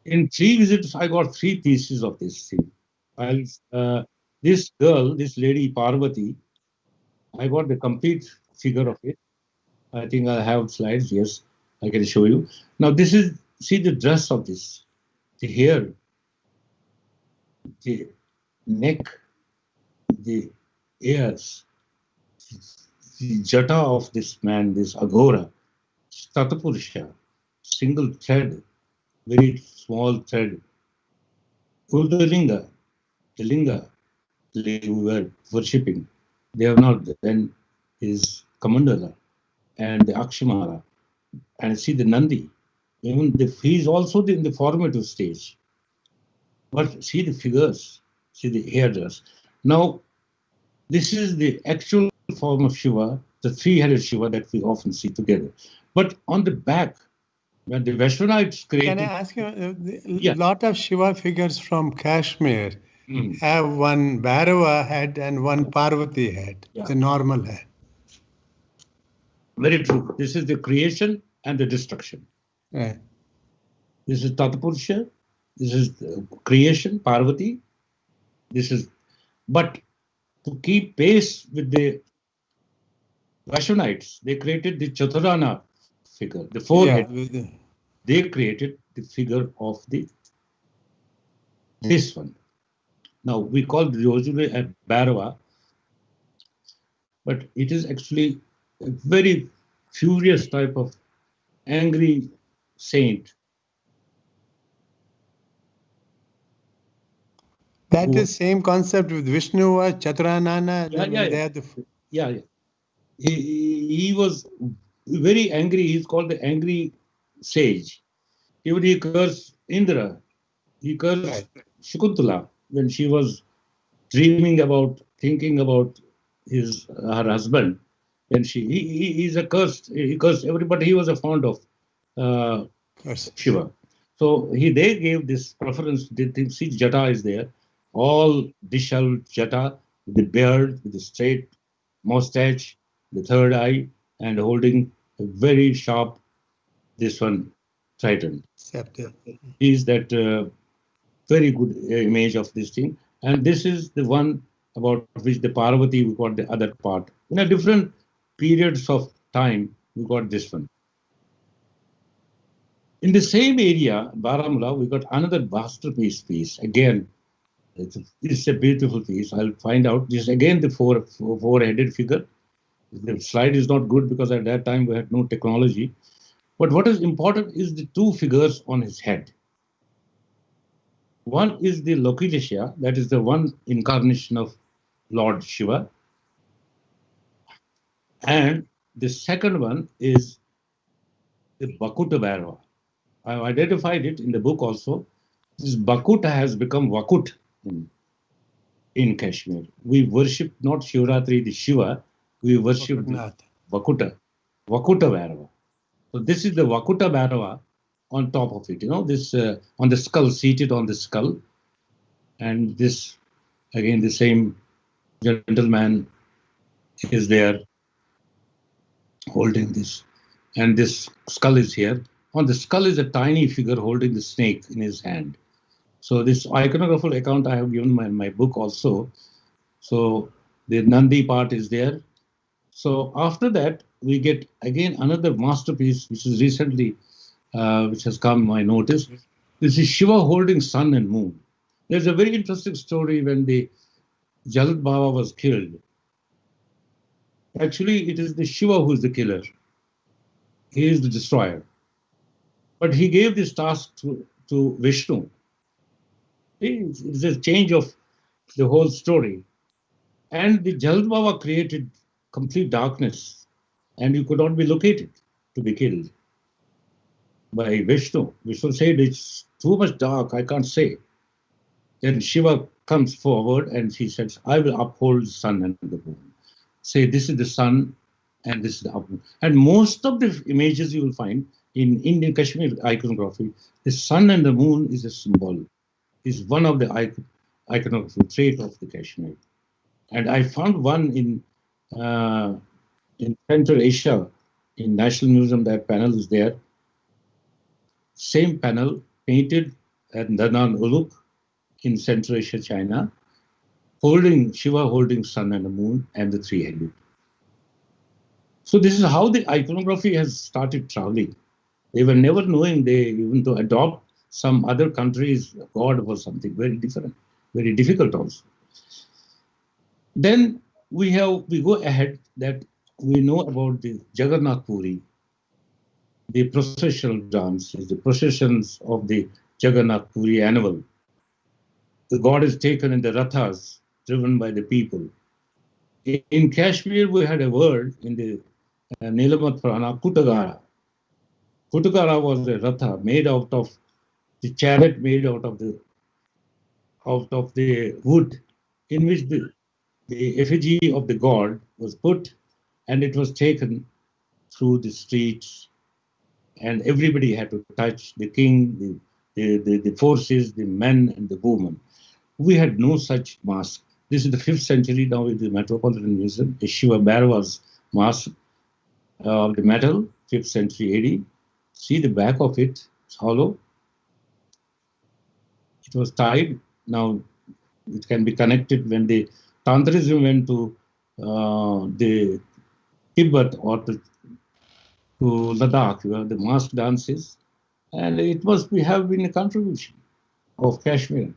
In 3 visits, I got 3 pieces of this thing. This girl, this lady Parvati, I got the complete figure of it. I think I have slides. Yes, I can show you. Now, this is, see the dress of this, the hair, the neck, the ears, the jata of this man, this Agora, Statapurusha, single thread, very small thread. Urdhalinga, the linga we were worshipping, they have not then is Kamandala and the Akshamara, and see the Nandi. Even he is also in the formative stage. But see the figures, see the hairdress. Now, this is the actual form of Shiva, the three-headed Shiva that we often see together. But on the back, when the Vaishnavite created... Can I ask you, a lot of Shiva figures from Kashmir have one Bharava head and one Parvati head, the normal head. Very true. This is the creation and the destruction. Right. This is Tatapurusha. This is the creation, Parvati. This is, but to keep pace with the Vaishnavites, they created the Chaturana figure, the forehead. Yeah, they created the figure of this one. Now we call it usually a Bharava, but it is actually a very furious type of angry saint. That is same concept with Vishnu or Chaturanana. Yeah. He was very angry. He's called the angry sage. Even he cursed Indra. He cursed Shakuntala when she was dreaming about, thinking about her husband. When he's a cursed. He cursed everybody. He was a fond of Shiva. So they gave this preference. See, Jata is there. All disheveled Jata, with the beard, with the straight mustache, the third eye, and holding a very sharp, this one, trident. Is that very good image of this thing. And this is the one about which the Parvati, we got the other part. In a different periods of time, we got this one. In the same area, Baramulla, we got another masterpiece piece. Again, it's a beautiful piece. I'll find out. This is again the four-headed figure. The slide is not good because at that time we had no technology. But what is important is the 2 figures on his head. One is the Lokilesha, that is the one incarnation of Lord Shiva. And the second one is the Bakuta Bharava. I've identified it in the book also. This Bakuta has become Vakut in Kashmir. We worship not Shivratri, the Shiva, we worship Vakuta Bharava. So this is the Vakuta Bharava on top of it, this on the skull, seated on the skull. And this, again, the same gentleman is there holding this. And this skull is here. On the skull is a tiny figure holding the snake in his hand. So this iconographical account I have given in my book also. So the Nandi part is there. So after that, we get again another masterpiece, which is recently, which has come my notice. This is Shiva holding sun and moon. There's a very interesting story when the Jalat Baba was killed. Actually, it is the Shiva who is the killer. He is the destroyer. But he gave this task to Vishnu. It's a change of the whole story. And the Jalat Baba created complete darkness, and you could not be located to be killed by Vishnu. Vishnu said, it's too much dark, I can't say. Then Shiva comes forward and he says, I will uphold the sun and the moon. Say, this is the sun and this is the moon. And most of the images you will find in Indian Kashmir iconography, the sun and the moon is a symbol, is one of the iconography trait of the Kashmir. And I found one in Central Asia, in National Museum, that panel is there. Same panel painted at Danan Uluk in Central Asia, China, holding Shiva holding sun and the moon and the three-headed. So this is how the iconography has started traveling. They were never knowing they even to adopt some other country's god or something very different, very difficult also. Then we go ahead that we know about the Chaganakuri, the processional dance, is the processions of the Chaganakuri annual. The god is taken in the rathas driven by the people. In Kashmir, we had a word in the Nilamat Purana, Kutagara. Kutagara was a ratha made out of the chariot, made out of the wood, in which the effigy of the god was put, and it was taken through the streets, and everybody had to touch the king, the forces, the men, and the women. We had no such mask. This is the 5th century now in the Metropolitan Museum, a Shiva Bharava's mask of the metal, 5th century AD. See the back of it, it's hollow. It was tied. Now it can be connected when the Tantrism went to the Tibet or to Ladakh, where the mask dances, and it must have been a contribution of Kashmir.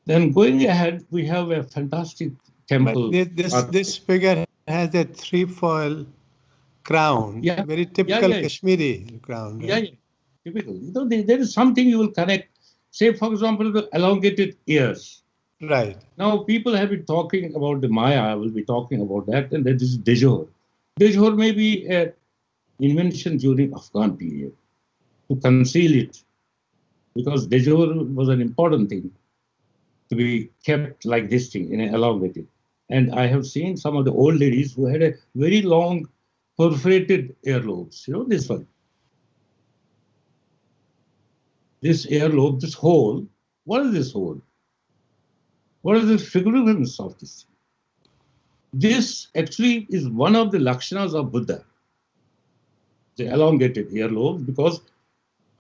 Then going ahead, we have a fantastic temple. But this figure has a trefoil crown, very typical Kashmiri crown. Right? Yeah, typical. You know, there is something you will connect. Say, for example, the elongated ears. Right. Now, people have been talking about the Maya. I will be talking about that, and that is Dejor. Dejor may be an invention during Afghan period to conceal it, because Dejor was an important thing to be kept like this thing, in elongated. And I have seen some of the old ladies who had a very long perforated earlobes. You know this one. This earlobe, this hole. What is this hole? What is the significance of this? This actually is one of the lakshanas of Buddha, the elongated earlobe, because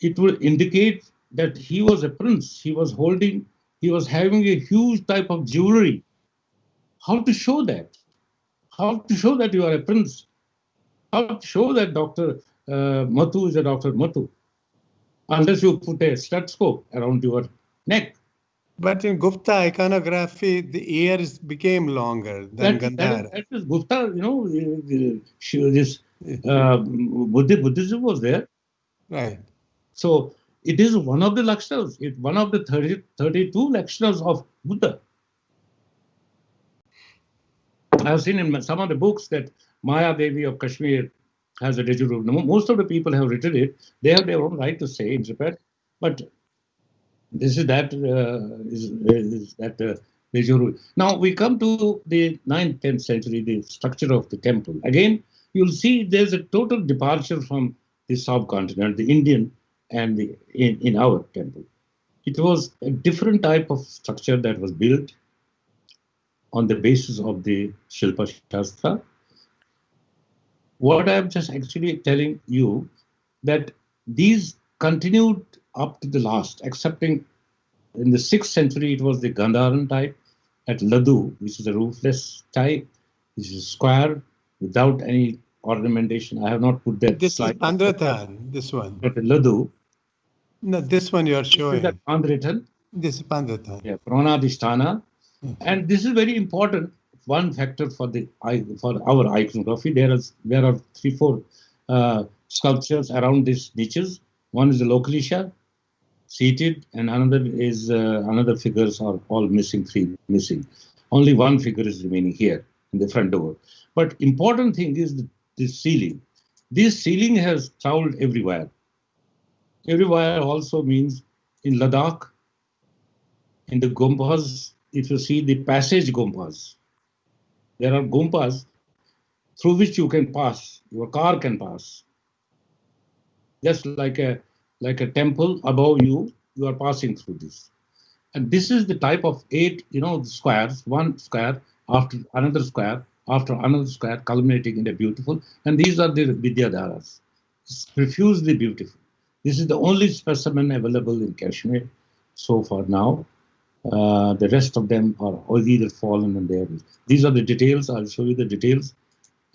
it will indicate that he was a prince. He was having a huge type of jewelry. How to show that? How to show that you are a prince? How to show that Dr. Mattoo is a Dr. Mattoo? Unless you put a stethoscope around your neck. But in Gupta iconography, the ears became longer than Gandhara. That is Gupta, you know, this Buddhism was there. Right. So it is one of the lakshanas, one of the 32 lakshanas of Buddha. I have seen in some of the books that Maya Devi of Kashmir has a Dejuru. Most of the people have written it. They have their own right to say in Japan, but this is that Dejuru. Now we come to the 9th, 10th century, the structure of the temple. Again, you'll see there's a total departure from the subcontinent, the Indian, and in our temple. It was a different type of structure that was built on the basis of the Shilpa Shastra. What I'm just actually telling you, that these continued up to the last, excepting in the 6th century, it was the Gandharan type at Ladu, which is a roofless type, which is square without any ornamentation. I have not put that this slide. Is Andrathan, this one. But Ladu. No, this one you are showing. Is that Andrathan? This is Pandratana. Yeah, Pranadhisthana. And this is very important. One factor for our iconography. There are 3-4 sculptures around these niches. One is the Lokalisha, seated, and another figures are all missing, 3 missing. Only one figure is remaining here in the front door. But important thing is this ceiling. This ceiling has traveled everywhere. Everywhere also means in Ladakh, in the Gompas, if you see the passage Gompas, there are Gompas through which you can pass, your car can pass. Just like a temple above you, you are passing through this. And this is the type of 8, squares, one square after another square, after another square, culminating in a beautiful. And these are the Vidyadharas. It's profusely beautiful. This is the only specimen available in Kashmir so far now. The rest of them are either fallen and there. These are the details. I'll show you the details.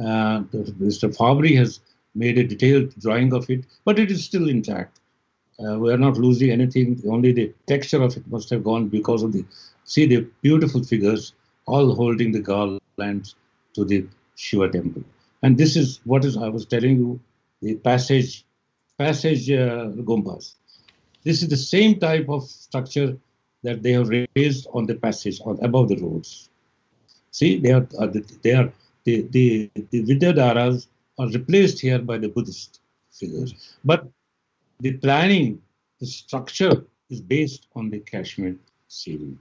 Mr. Fabry has made a detailed drawing of it, but it is still intact. We are not losing anything. Only the texture of it must have gone because of the beautiful figures all holding the garlands to the Shiva temple. And this is I was telling you, the passage Gompas. This is the same type of structure that they have raised on the passage above the roads. See, the Vidyadharas are replaced here by the Buddhist figures. But the planning, the structure is based on the Kashmir ceiling.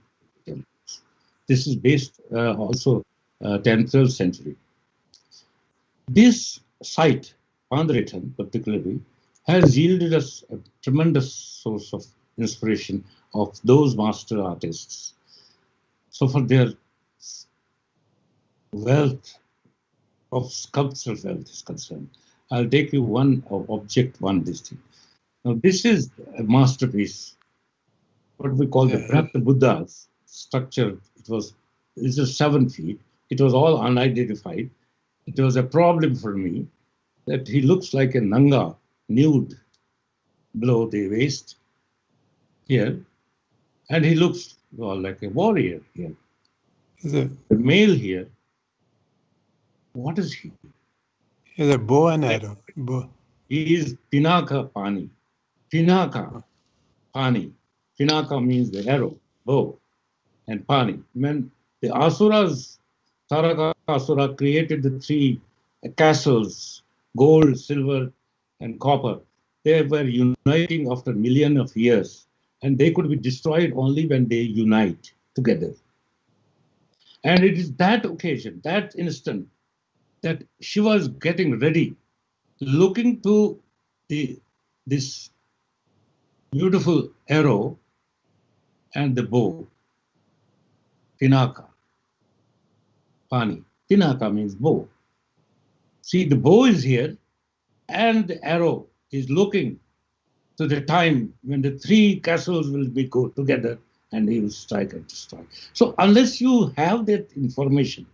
This is based also 10th, 12th century. This site, Pandratana particularly, has yielded us a tremendous source of inspiration of those master artists. So for their wealth of sculptural wealth is concerned, I'll take you one this thing. Now this is a masterpiece, what we call the Brahma Buddha's structure. It's just 7 feet. It was all unidentified. It was a problem for me that he looks like a Nanga, nude, below the waist here, and he looks like a warrior here. The male here, what is he? He's a bow and arrow. He is Pinaka Pani. Pinaka Pani. Pinaka means the arrow, bow, and Pani. When the Asuras, Taraka Asura created the 3 castles, gold, silver, and copper, they were uniting after millions of years, and they could be destroyed only when they unite together. And it is that occasion, that instant, that Shiva is getting ready, looking to this beautiful arrow and the bow, Pinaka, Pani. Pinaka means bow. See, the bow is here, and the arrow is looking to the time when the 3 castles will be go together and he will strike and destroy. So unless you have that information,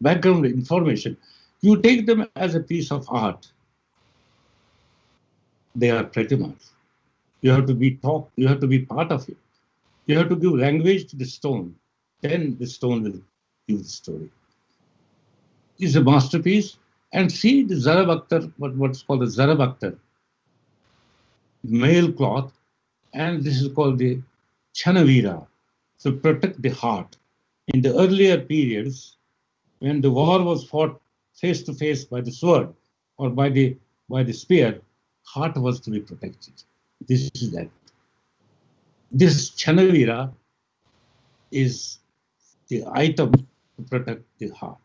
background information, you take them as a piece of art. They are pretty much. You have to be taught, you have to be part of it. You have to give language to the stone. Then the stone will give the story. It's a masterpiece. And see the Zarabaktar, what's called the Zarabaktar, male cloth, and this is called the Chanavira, to protect the heart. In the earlier periods, when the war was fought face to face by the sword or by the spear, heart was to be protected. This is that. This Chanavira is the item to protect the heart.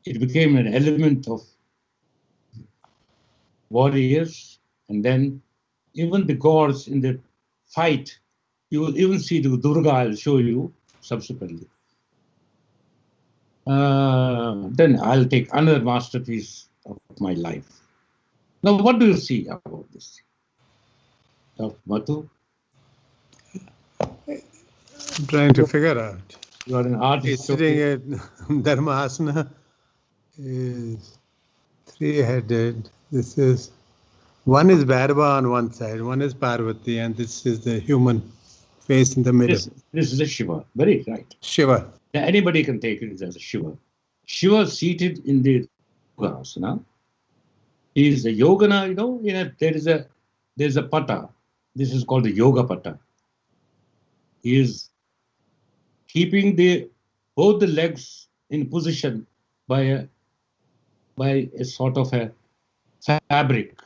It became an element of warriors, and then even the gods in the fight, you will even see the Durga, I'll show you subsequently. Then I'll take another masterpiece of my life. Now, what do you see about this? Dr. Mattoo? I'm trying to figure out. You are an artist. He's sitting at Dharma Asana. Is 3-headed. This is, one is Bharava on one side, one is Parvati, and this is the human face in the middle. This is a Shiva. Very right. Shiva. Anybody can take it as a Shiva. Shiva seated in the yoga asana. He is a yogana, there's a pata. This is called the yoga pata. He is keeping both the legs in position by a sort of a fabric,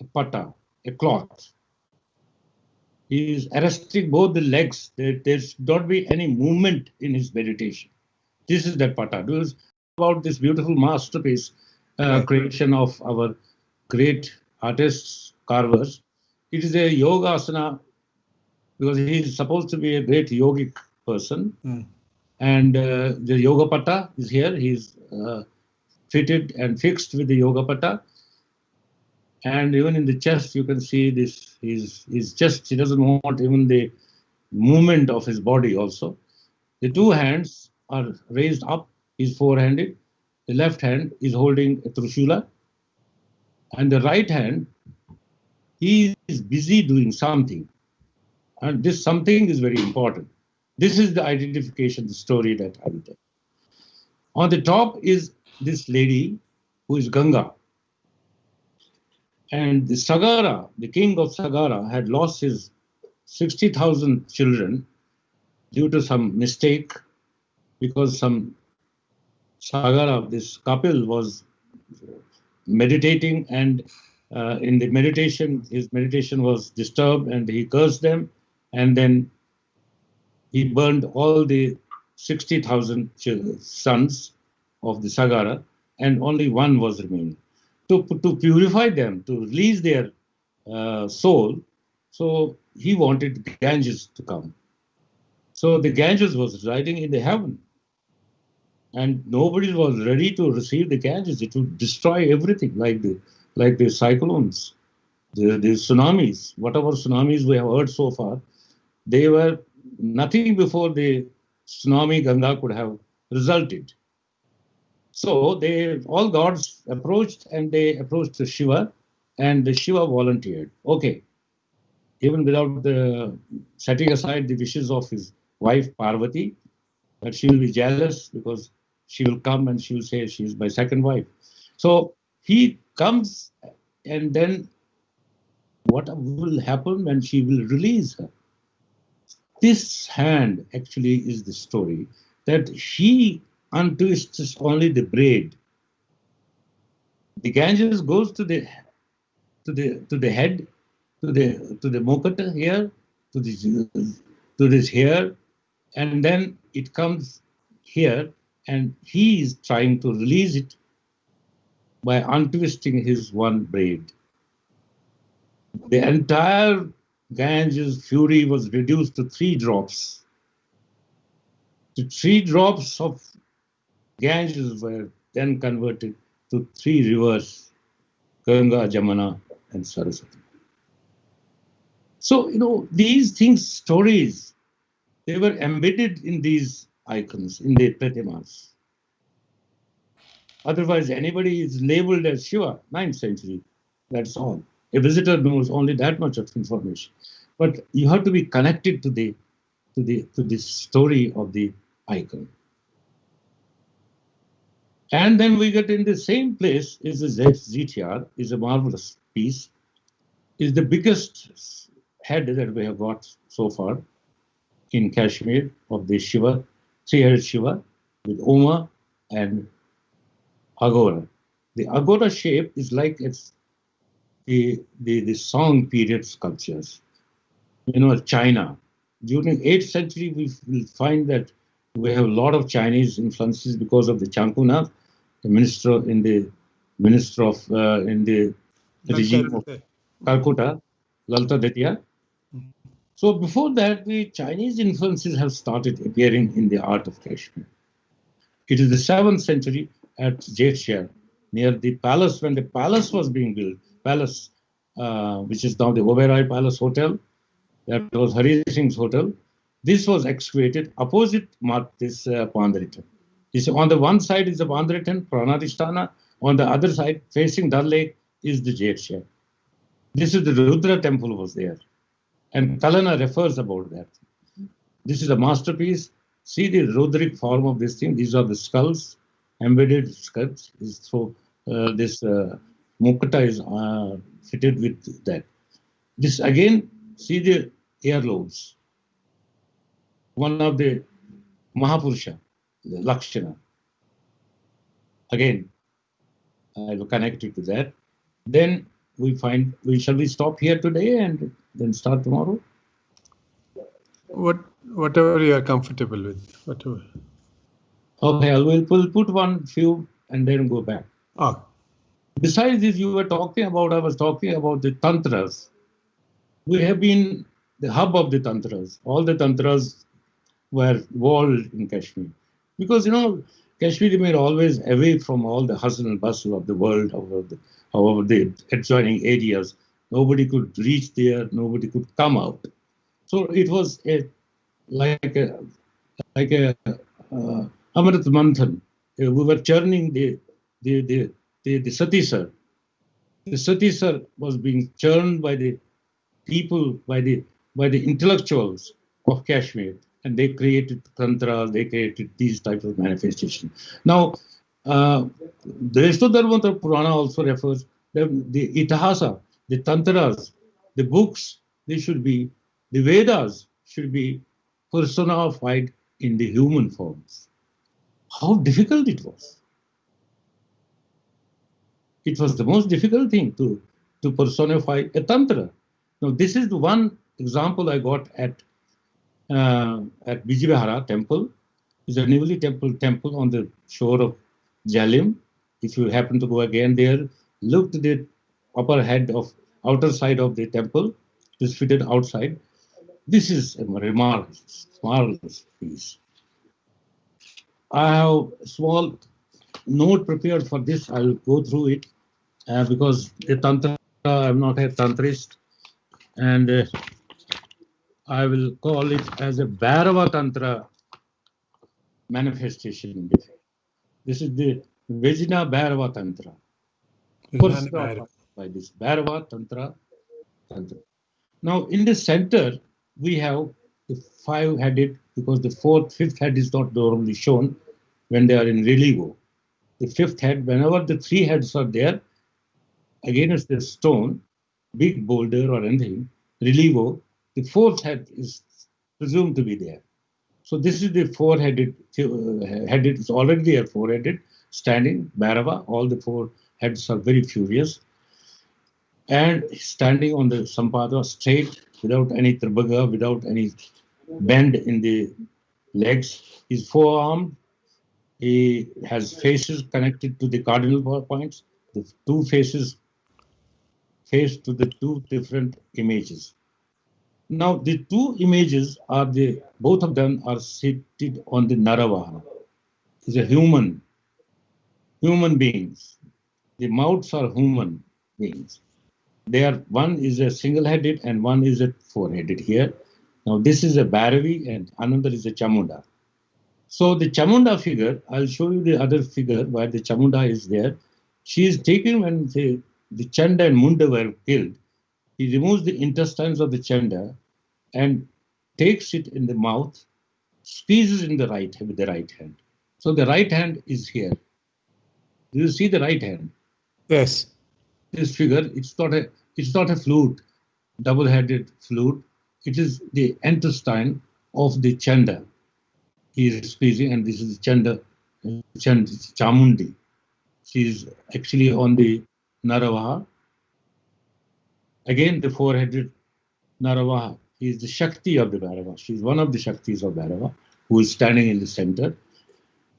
a pata, a cloth. He is arresting both the legs. There should not be any movement in his meditation. This is that pata. This is about this beautiful masterpiece creation of our great artists, carvers. It is a yoga asana because he is supposed to be a great yogic person. And the yoga pata is here. He's fitted and fixed with the yoga pata. And even in the chest, you can see this. His chest, he doesn't want even the movement of his body also. The two hands are raised up. He's four-handed. The left hand is holding a trishula. And the right hand, he is busy doing something. And this something is very important. This is the identification, the story that I will tell. On the top is this lady who is Ganga. And the Sagara, the king of Sagara, had lost his 60,000 children due to some mistake, because some Sagara, this Kapil, was meditating, and in the meditation, his meditation was disturbed and he cursed them, and then he burned all the 60,000 sons of the Sagara, and only one was remaining. To purify them, to release their soul, so he wanted Ganges to come. So the Ganges was residing in the heaven, and nobody was ready to receive the Ganges. It would destroy everything, like the cyclones, the tsunamis. Whatever tsunamis we have heard so far, they were nothing before the tsunami Ganga could have resulted. So all gods approached, and they approached Shiva, and the Shiva volunteered. Okay, even without setting aside the wishes of his wife Parvati, that she will be jealous because she will come and she will say she is my second wife. So he comes, and then what will happen when she will release her? This hand actually is the story that he untwists only the braid. The Ganges goes to the head, to the mukata here, to this here, and then it comes here, and he is trying to release it by untwisting his one braid. The entire Ganges fury was reduced to 3 drops. The 3 drops of Ganges were then converted to 3 rivers, Ganga, Jamuna, and Saraswati. So, these things, stories, they were embedded in these icons, in the pratimas. Otherwise, anybody is labeled as Shiva, 9th century, that's all. A visitor knows only that much of information. But you have to be connected to the story of the icon. And then we get in the same place is the ZTR, is a marvelous piece, is the biggest head that we have got so far in Kashmir of the Shiva, Three-Headed Shiva, with Oma and Agora. The Agora shape is like it's the Song period sculptures. China. During 8th century, we will find that we have a lot of Chinese influences because of the Chankunath, the minister of in the regime of Calcutta, Lalta Detya. So before that, the Chinese influences have started appearing in the art of Kashmir. It is the 7th century at Jetshire, near the palace, when the palace was being built, which is now the Oberoi Palace Hotel, that was Hari Singh's hotel. This was excavated opposite this Pandaritan. On the one side is the Pandaritan, Pranadhisthana. On the other side, facing Dal Lake, is the Jetshire. This is the Rudra temple was there. And Kalana refers about that. This is a masterpiece. See the Roderick form of this thing. These are the skulls, embedded skulls. So this mukata is fitted with that. This again, see the earlobes. One of the Mahapurusha, the Lakshana. Again, I will connect it to that. Then shall we stop here today and then start tomorrow? Whatever you are comfortable with, whatever. Okay, I will put one few and then go back. Oh. Besides this, I was talking about the Tantras. We have been the hub of the Tantras. All the Tantras were walled in Kashmir. Because, Kashmir were always away from all the hustle and bustle of the world, however the adjoining areas. Nobody could reach there, nobody could come out. So it was like a Amrit Manthan. We were churning the Satisar. The Satisar was being churned by the people, by the intellectuals of Kashmir, and they created Tantras, they created these types of manifestations. Now, the Dharmatra Purana also refers that the Itihasa, the Tantras, the books, the Vedas should be personified in the human forms. How difficult it was. It was the most difficult thing to personify a Tantra. Now, this is the one example I got at Bijibehara temple. It's a Nivali temple on the shore of Jalim. If you happen to go again there, look to the outer side of the temple. It's fitted outside. This is a marvelous piece. I have a small note prepared for this. I'll go through it because the Tantra, I'm not a Tantrist, and I will call it as a Bharava Tantra manifestation. This is the Vijna Bharava Tantra. By this Bharava Tantra. Now, in the center, we have the 5-headed, because the fifth head is not normally shown when they are in relievo. The 5th head, whenever the 3 heads are there, against the stone, big boulder or anything, relievo, the 4th head is presumed to be there. So this is the 4-headed, headed, it's already there, 4-headed, standing, Bharava, all the 4 heads are very furious. And standing on the Sampada straight, without any tribhaga, without any bend in the legs. He's forearmed. He has faces connected to the cardinal points. The 2 faces face to the 2 different images. Now, the 2 images are both of them are seated on the Naravaha. It's a human beings. The mouths are human beings. One is a single-headed and one is a 4-headed here. Now, this is a Bhairavi and another is a Chamunda. So the Chamunda figure, I'll show you the other figure where the Chamunda is there. She is taken when the Chanda and Munda were killed. He removes the intestines of the Chanda and takes it in the mouth, squeezes in with the right hand. So the right hand is here. Do you see the right hand? Yes. This figure, it's not a flute, double-headed flute. It is the intestine of the Chanda. He is squeezing, and this is Chanda Chamundi. She is actually on the Naravaha. Again, the 4-headed Naravaha. He is the Shakti of the Bharava. She is one of the Shaktis of Bharava, who is standing in the center.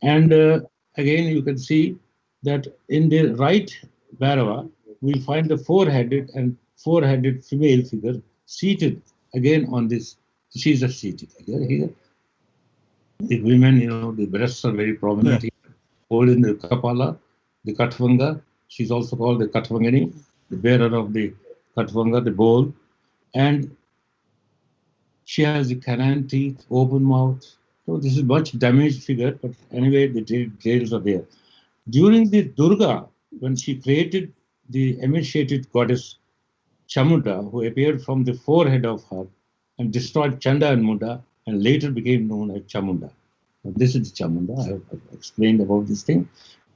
And again, you can see that in the right Bharava, we find the 4-headed female figure seated again on this. She's a seated figure here. The women, the breasts are very prominent here. Holding the Kapala, the Katvanga. She's also called the Katvangani, the bearer of the Katvanga, the bowl. And she has the canine teeth, open mouth. So this is much damaged figure, but anyway, the details are there. During the Durga, when she the emaciated goddess Chamunda, who appeared from the forehead of her, and destroyed Chanda and Munda, and later became known as Chamunda. Now, this is Chamunda. I have explained about this thing.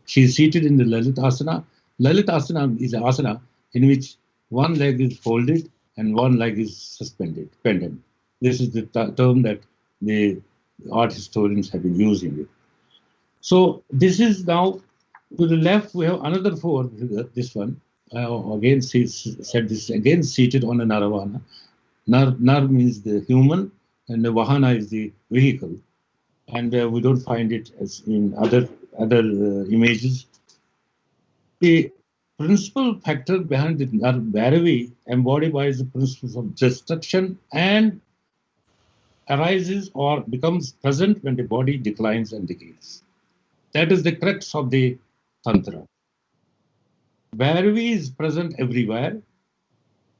She is seated in the Lalit Asana. Lalit Asana is an asana in which one leg is folded and one leg is suspended, pendant. This is the term that the art historians have been using it. So this is now, to the left, we have another four figure, this one. Again, said this again seated on a Naravana. Nar means the human, and the Vahana is the vehicle. And we don't find it as in other images. The principal factor behind the Bharava embodies the principles of destruction and arises or becomes present when the body declines and decays. That is the crux of the Tantra. Bharava is present everywhere.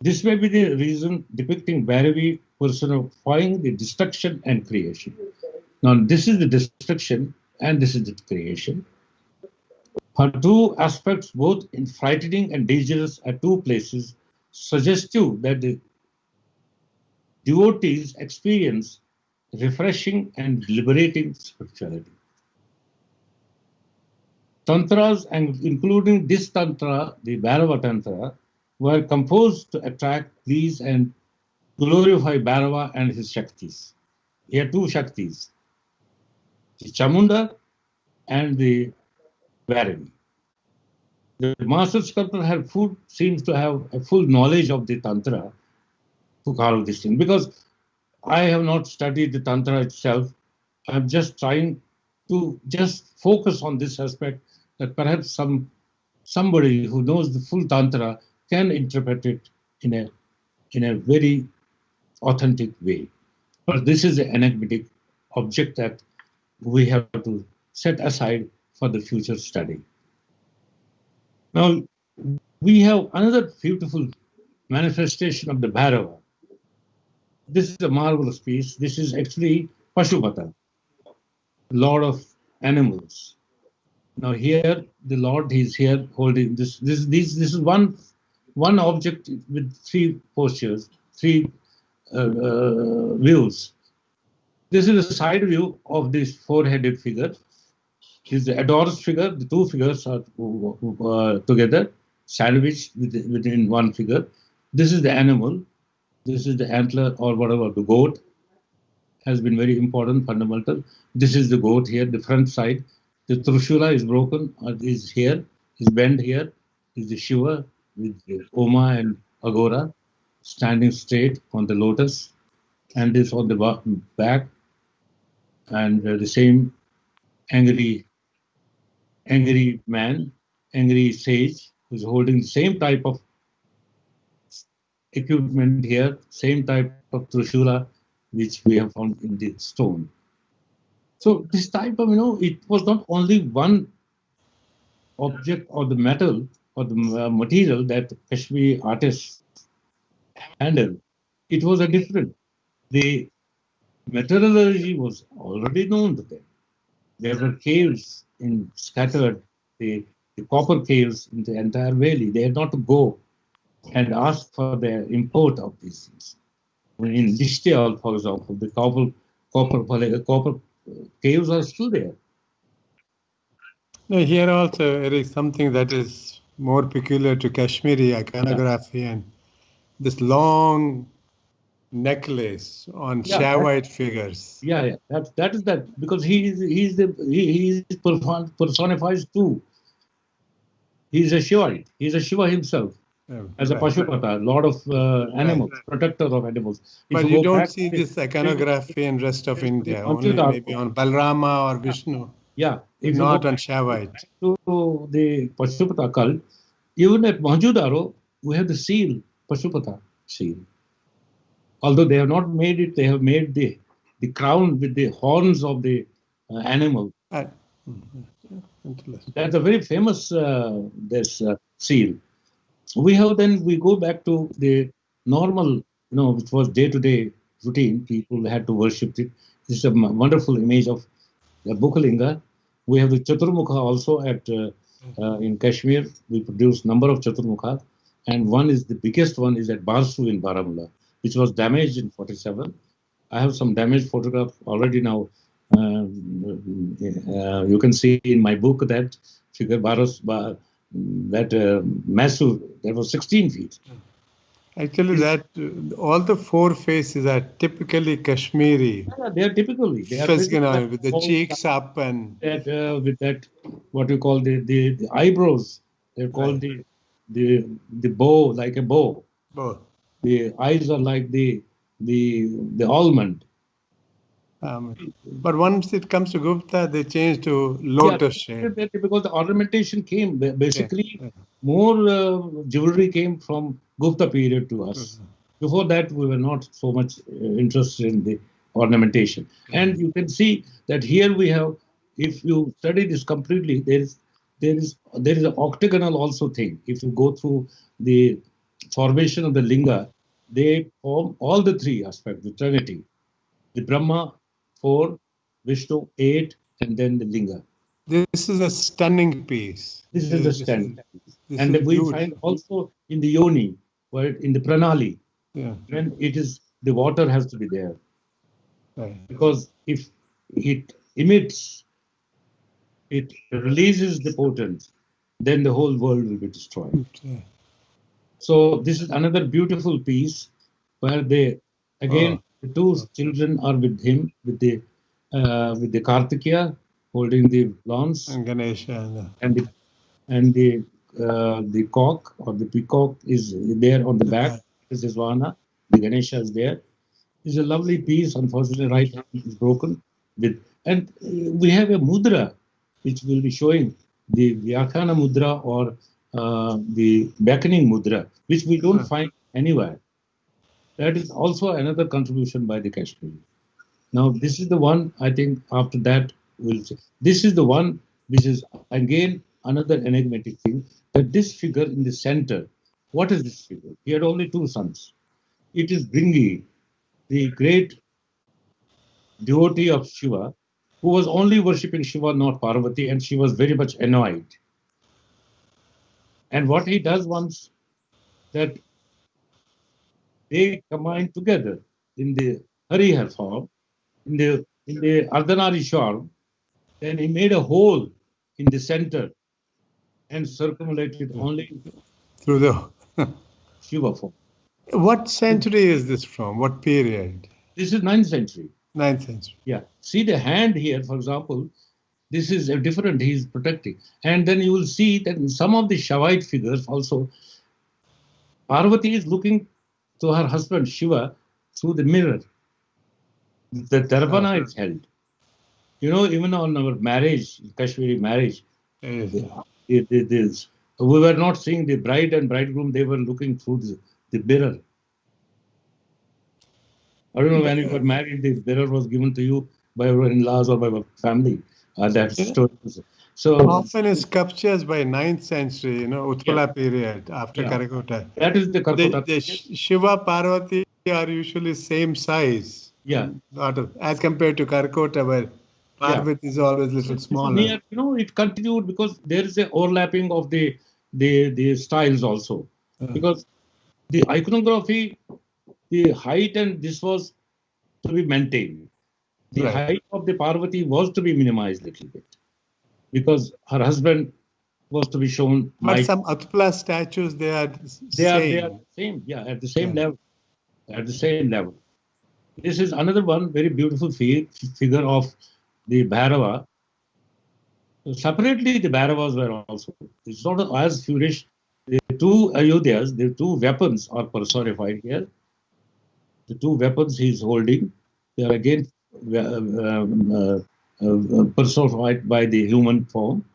This may be the reason depicting Bharava personifying the destruction and creation. Now, this is the destruction and this is the creation. Her two aspects, both in frightening and dangerous at two places, suggestive that the devotees experience refreshing and liberating spirituality. Tantras, and including this Tantra, the Bharava Tantra, were composed to attract, please, and glorify Bharava and his Shaktis. He had two Shaktis, the Chamunda and the Bharava. The master sculptor seems to have a full knowledge of the Tantra to carve this thing. Because I have not studied the Tantra itself, I'm just trying to just focus on this aspect that perhaps somebody who knows the full Tantra can interpret it in a very authentic way. But this is an enigmatic object that we have to set aside for the future study. Now, we have another beautiful manifestation of the Bharava. This is a marvelous piece. This is actually Pashupata, Lord of animals. Now here, the Lord is here holding this. This is one object with three postures, three views. This is a side view of this four-headed figure. This is the Ador's figure. The two figures are together, sandwiched within one figure. This is the animal. This is the antler or whatever, the goat has been very important, fundamental. This is the goat here, the front side. The Trishula is broken, is here, is bent here. Is the Shiva with the Oma and Agora standing straight on the lotus. And this on the back. And the same angry man, angry sage, who's holding the same type of equipment here, same type of Trishula, which we have found in the stone. So this type of, it was not only one object or the metal or the material that Kashmiri artists handled. It was a different. The metallurgy was already known to them. There were caves scattered, the copper caves in the entire valley. They had not to go and ask for the import of these things. In Lishtial, for example, the copper caves are still there. Now, here also there is something that is more peculiar to Kashmiri iconography, and this long necklace on Shavite figures. Yeah. That is that, because he personifies too. He's a Shivite. He's a Shiva himself. As a Pashupata, Lord of animals, protector of animals. But you don't see this iconography in rest of India, only maybe on Balrama or Vishnu. Yeah. If not on Shavite. To the Pashupata cult, even at Mahjudaro, we have the seal, Pashupata seal. Although they have not made it, they have made the crown with the horns of the animal. That's a very famous seal. We go back to the normal, which was day-to-day routine. People had to worship it. This is a wonderful image of the Bhukalinga. We have the Chaturmukha also in Kashmir. We produce number of Chaturmukha, and the biggest one is at Barsu in Baramulla. which was damaged in 47. I have some damaged photograph already now. You can see in my book that figure massive, that was 16 feet. Actually, that all the four faces are typically Kashmiri. Yeah, they are typically with the cheeks up and that with that what we call the eyebrows. They're called the bow, like a bow. both. The eyes are like the almond. But once it comes to Gupta, they change to lotus shape. Because the ornamentation came basically more jewelry came from Gupta period to us. Before that, we were not so much interested in the ornamentation. And you can see that here we have, if you study this completely, there is an octagonal also thing. If you go through the formation of the linga, they form all the three aspects, the Trinity, the Brahma 4, Vishnu 8, and then the linga. This is a stunning piece. This is a stunning piece. And we find also in the yoni, where in the pranali, when it is, the water has to be there. Because if it emits, it releases the potent, then the whole world will be destroyed. So this is another beautiful piece where they, again, the two children are with him, with the Kartikeya holding the lance, and Ganesha, and the cock or the peacock is there on the back. This is Vana. The Ganesha is there. It's a lovely piece. Unfortunately, right hand is broken. And we have a mudra, which will be showing the Vyakhana mudra or the beckoning mudra, which we don't find anywhere. That is also another contribution by the Kashmiri. Now, this is the one, I think, after that, we'll see. This is the one which is, again, another enigmatic thing, that this figure in the center, what is this figure? He had only two sons. It is Bringi, the great devotee of Shiva, who was only worshipping Shiva, not Parvati, and she was very much annoyed. And what he does once, that they combine together in the Harihar form, in the Ardhanari form, then he made a hole in the center and circumambulated only through the Shiva form. What century is this from? What period? This is 9th century. 9th century. Yeah. See the hand here, for example, this is a different, he is protecting. And then you will see that in some of the Shaivite figures also, Parvati is looking to her husband Shiva through the mirror. The Darbana is held. You know, even on our marriage, Kashmiri marriage, we were not seeing the bride and bridegroom, they were looking through the mirror. I don't know, when you got married, the mirror was given to you by your in-laws or by your family. That story. So often in sculptures by 9th century, Utpala period after Karakota. That is the Karakota. The Shiva Parvati are usually same size. Yeah. As compared to Karakota, where Parvati is always a little smaller. It continued because there is an overlapping of the styles also. Because the iconography, the height and this was to be maintained. The height of the Parvati was to be minimized a little bit because her husband was to be shown. But some Utpala statues, they are the same. Yeah, at the same level. At the same level. This is another one very beautiful figure of the Bharava. Separately, the Bharavas were also. It's not as furious. The two Ayodhyas, the two weapons are personified here. The two weapons he is holding, they are again personified by the human form.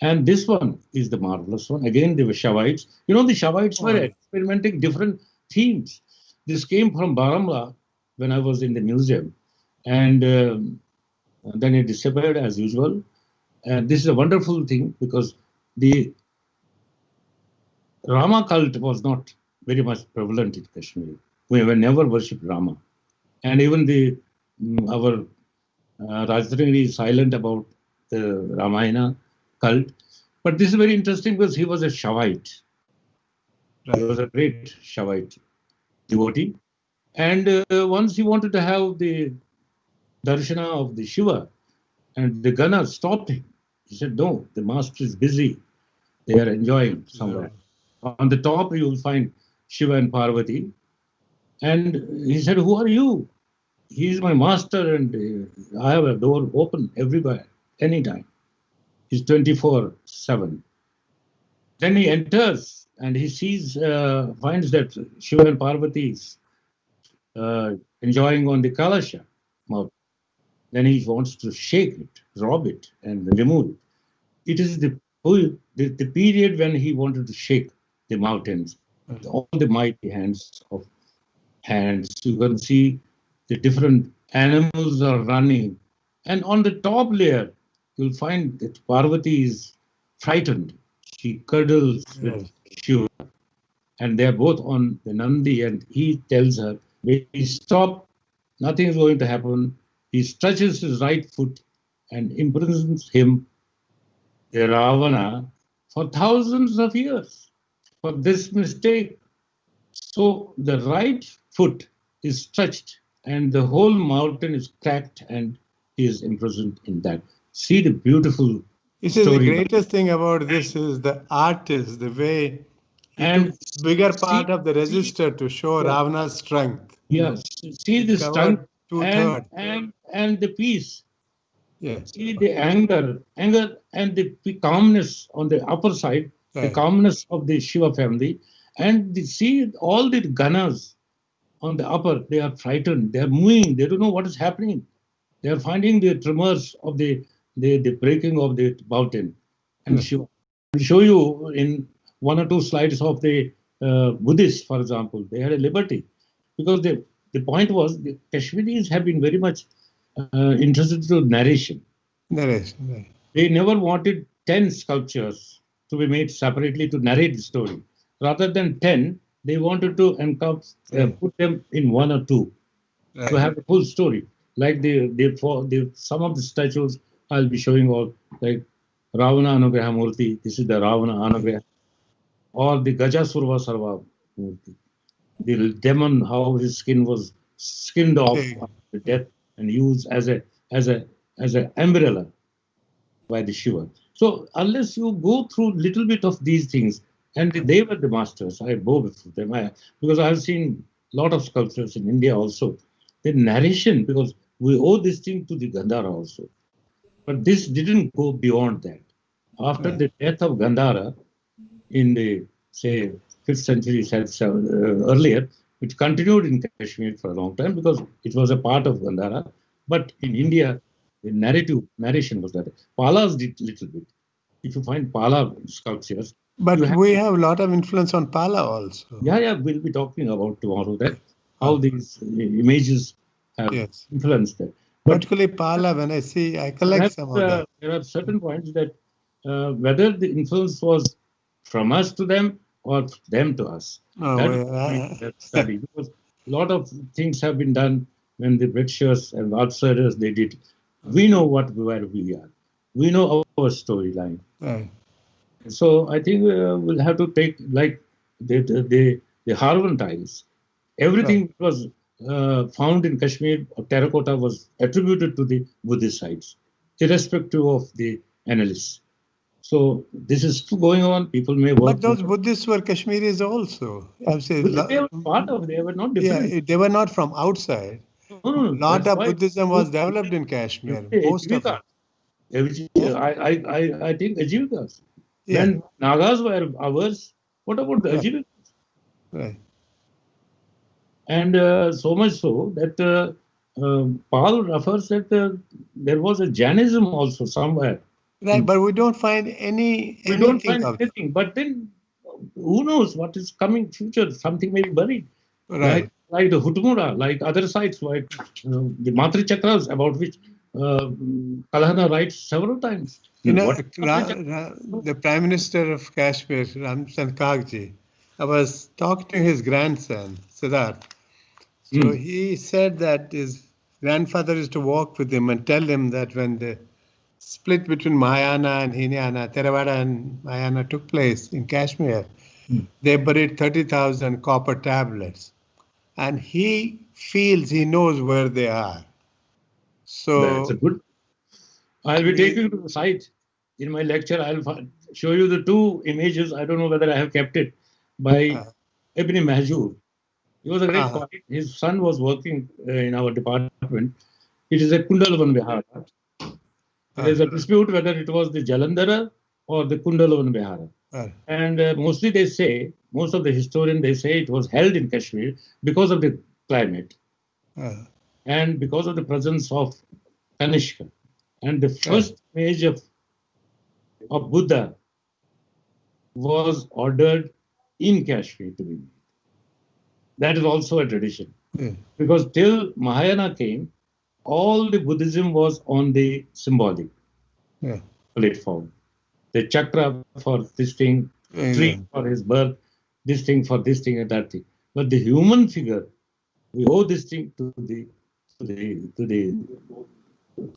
And this one is the marvelous one. Again, they were Shaivites. The Shaivites were experimenting different themes. This came from Bharamla when I was in the museum. And then it disappeared as usual. And this is a wonderful thing because the Rama cult was not very much prevalent in Kashmir. We were never worshipped Rama. And even our Rajdhani is silent about the Ramayana cult. But this is very interesting because he was a Shaivite. He was a great Shaivite devotee. And once he wanted to have the darshana of the Shiva, and the gunner stopped him. He said, no, the master is busy. They are enjoying somewhere. On the top, you will find Shiva and Parvati. And he said, who are you? He is my master, and I have a door open everywhere, anytime. He's 24/7. Then he enters and he sees, finds that Shiva and Parvati is enjoying on the Kalasha mountain. Then he wants to shake it, rob it, and remove it. It is the period when he wanted to shake the mountains, all the mighty hands. You can see the different animals are running. And on the top layer, you'll find that Parvati is frightened. She cuddles with Shiva. And they're both on the Nandi, and he tells her, "Baby, stop, nothing is going to happen." He stretches his right foot and imprisons him, the Ravana, for thousands of years for this mistake. So the right foot is stretched and the whole mountain is cracked and he is imprisoned in that. See the beautiful You see, story. the greatest thing about this is the artist, the way he And took bigger part of the register to show Ravana's strength. Yes, see the strength two-thirds. and the peace. Yes. See the anger and the calmness on the upper side, the calmness of the Shiva family, and see all the Ganas on the upper, they are frightened, they are moving, they don't know what is happening. They are finding the tremors of the breaking of the mountain. And Shiva. I'll show you in one or two slides of the Buddhists, for example, they had a liberty. Because the point was the Kashmiris have been very much interested in narration. Right. They never wanted 10 sculptures to be made separately to narrate the story. Rather than 10, they wanted to put them in one or two to have a full story. Like some of the statues I'll be showing all, like Ravana Anugraha Murti, this is the Ravana Anugraha, or the Gajasurva Sarva Murti. The demon, how his skin was skinned off after death and used as an umbrella by the Shiva. So unless you go through little bit of these things, and they were the masters, I bow before them, because I have seen a lot of sculptures in India also. The narration, because we owe this thing to the Gandhara also. But this didn't go beyond that. After the death of Gandhara in the, say, 5th century earlier, which continued in Kashmir for a long time because it was a part of Gandhara. But in India, the narration was that. Palas did little bit. If you find Pala sculptures. But we have a lot of influence on Pala also. Yeah, we'll be talking about tomorrow that how these images have influenced that. Particularly Pala, when I collect some of that. There are certain points that whether the influence was from us to them or them to us. That study, because a lot of things have been done when the Britishers and outsiders they did. We know where we are. We know our storyline. So I think we'll have to take like the Harvan tiles. Everything was found in Kashmir, terracotta was attributed to the Buddhist sites, irrespective of the analysts. So this is still going on. People may work. But those Buddhists were Kashmiris also. They were part of. They were not different. Yeah, they were not from outside. A lot of Buddhism was developed in Kashmir. Most of it. I think Ajivikas. When Nagas were ours, what about the Ajivikas? Right. And so much so that Paul refers that there was a Jainism also somewhere. Right, but we don't find anything. We don't find anything. But then, who knows what is coming future? Something may be buried. Right. Like the Hutmura, like other sites, like the Matri Chakras, about which Kalahana writes several times. You know, the Prime Minister of Kashmir, Ramchandra Kagji, I was talking to his grandson, Siddharth. So he said that his grandfather used to walk with him and tell him that when the split between Mahayana and Hinayana, Theravada and Mahayana took place in Kashmir, they buried 30,000 copper tablets. And he feels he knows where they are. That's a So good. I'll be taking you to the site. In my lecture, I'll show you the two images. I don't know whether I have kept it by Ibn Mahjoor. He was a great poet. His son was working in our department. It is a Kundalavan Vihara. There is a dispute whether it was the Jalandhara or the Kundalavan Vihara. And mostly they say, most of the historians, they say it was held in Kashmir because of the climate and because of the presence of Kanishka. And the first image of Buddha was ordered in Kashmir to be made. That is also a tradition. Because till Mahayana came, all the Buddhism was on the symbolic platform. The chakra for this thing, tree for his birth, this thing for this thing and that thing. But the human figure, we owe this thing to the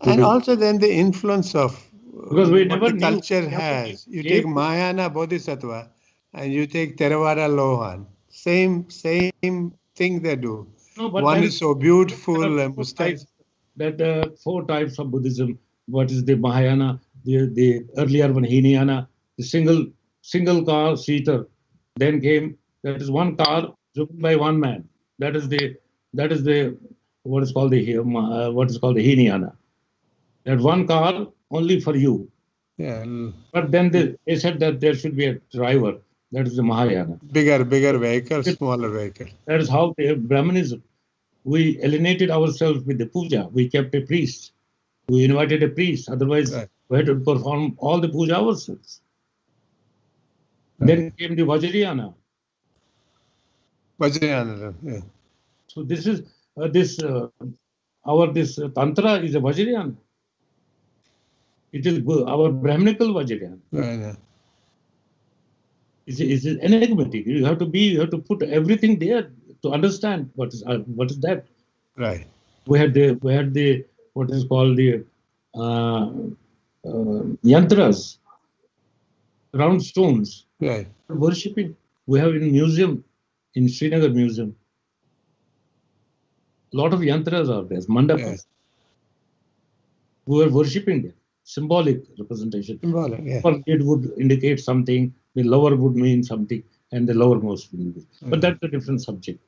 and also then the influence of because we what never the knew culture has. You take Mahayana Bodhisattva and you take Theravada Lohan. Same thing they do. No, but one is so beautiful and that 4 types of Buddhism. What is the Mahayana, the earlier one Hinayana, the single car seater. Then came that is one car driven by one man. That is the what is called the Hinayana. That one car only for you. Yeah. But then they said that there should be a driver. That is the Mahayana. Bigger vehicle, smaller vehicle. That is how the Brahmanism. We alienated ourselves with the puja. We kept a priest. We invited a priest. Otherwise, we had to perform all the puja ourselves. Then came the Vajrayana. Yeah. So this is our Tantra is a Vajrayana. It is our Brahminical Vajrayana. It's enigmatic. You have to put everything there to understand what is that. Right. We had the what is called the yantras, round stones. Right. Worshipping. We have in Srinagar Museum, a lot of yantras are there, mandapas. We were worshipping them. Symbolic representation. Symbolic, yeah. Upper lid would indicate something, the lower would mean something, and the lowermost would mean. But that's a different subject.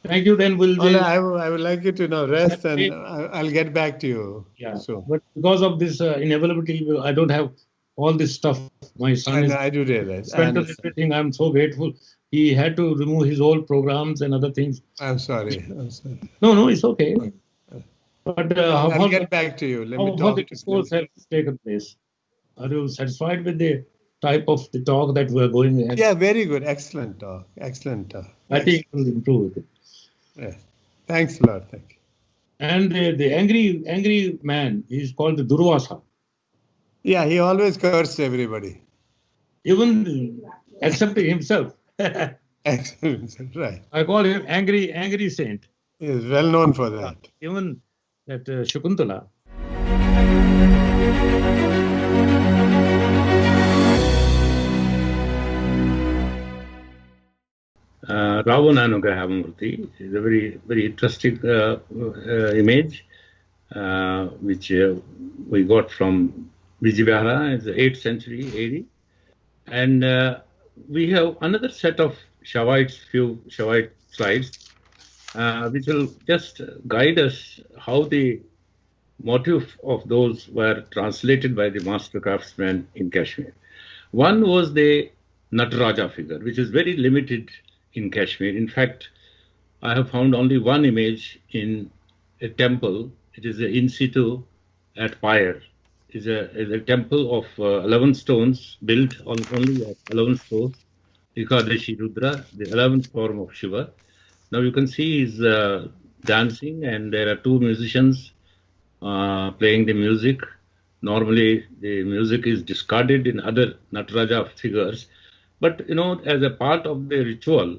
Thank you. Then I would like you to rest, and I'll get back to you. Yeah. So, but because of this inavailability, I don't have all this stuff. My son I do realize. spent on everything. I'm so grateful. He had to remove his old programs and other things. I'm sorry. No, it's okay. But I'll get back to you. Let me talk how the course has taken place. Are you satisfied with the type of the talk that we are going ahead? Yeah, very good. Excellent talk. I think it will improve with it. Yeah. Thanks a lot. Thank you. And the angry man is called the Durvasa. Yeah, he always curses everybody. Even except himself. Excellent. Right. I call him angry saint. He is well known for that. Even that Shakuntala. Ravananugrahamurti is a very, very interesting image which we got from Vijayavihara in the 8th century AD. And we have another set of few Shaivite slides, which will just guide us how the motif of those were translated by the master craftsmen in Kashmir. One was the Nataraja figure, which is very limited in Kashmir. In fact, I have found only one image in a temple. It is in situ at Pyre. It is a temple of 11 stones built on only 11 stones. Ekadashi Rudra, the 11th form of Shiva. Now you can see he's dancing, and there are 2 musicians playing the music. Normally, the music is discarded in other Nataraja figures. But, as a part of the ritual,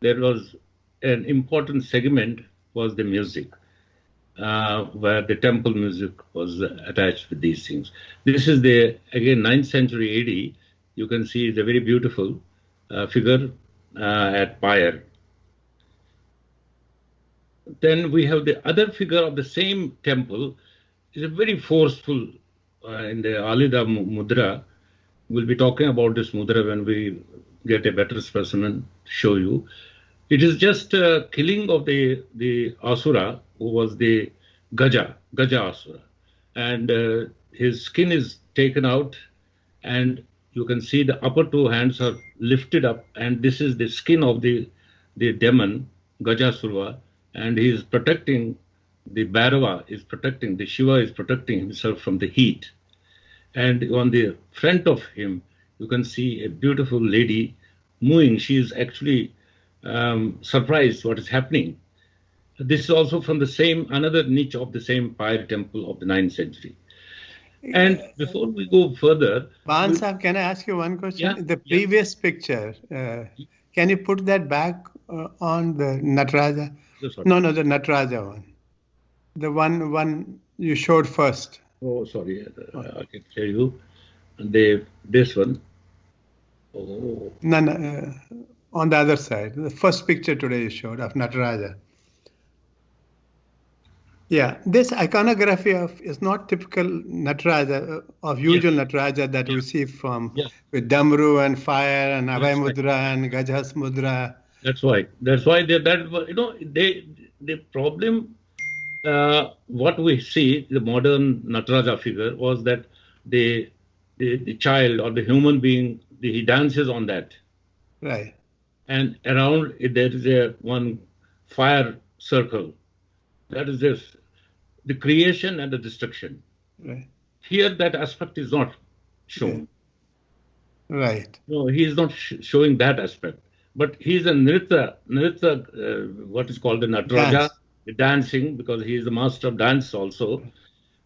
there was an important segment was the music, where the temple music was attached with these things. This is again, 9th century AD. You can see it's a very beautiful figure at Pyre. then we have the other figure of the same temple. Is a very forceful in the Alida Mudra. We'll be talking about this mudra when we get a better specimen to show you. It is just a killing of the Asura, who was the Gaja Asura. And his skin is taken out, and you can see the upper two hands are lifted up, and this is the skin of the demon, Gajasura, and he is protecting, the Bharava is protecting, the Shiva is protecting himself from the heat. And on the front of him, you can see a beautiful lady moving. She is actually surprised what is happening. This is also from the same, another niche of the same pyre temple of the 9th century. And before we go further... Bhan Sahib, can I ask you one question? Yeah, the previous picture, can you put that back on the Nataraja? No, the Nataraja one. The one you showed first. Oh, sorry. I can tell you. This one. Oh. No, on the other side. The first picture today you showed of Nataraja. Yeah, this iconography is not typical Nataraja, of usual Nataraja that we see from with Damru and fire and Abhay Mudra and Gajas Mudra. That's why. That's why the problem, what we see, the modern Nataraja figure, was that the child or the human being, he dances on that. Right. And around it, there is one fire circle. That is the creation and the destruction. Right. Here, that aspect is not shown. Right. No, he is not showing that aspect. But he is a Nritya, what is called the Nataraja, dancing, because he is the master of dance also.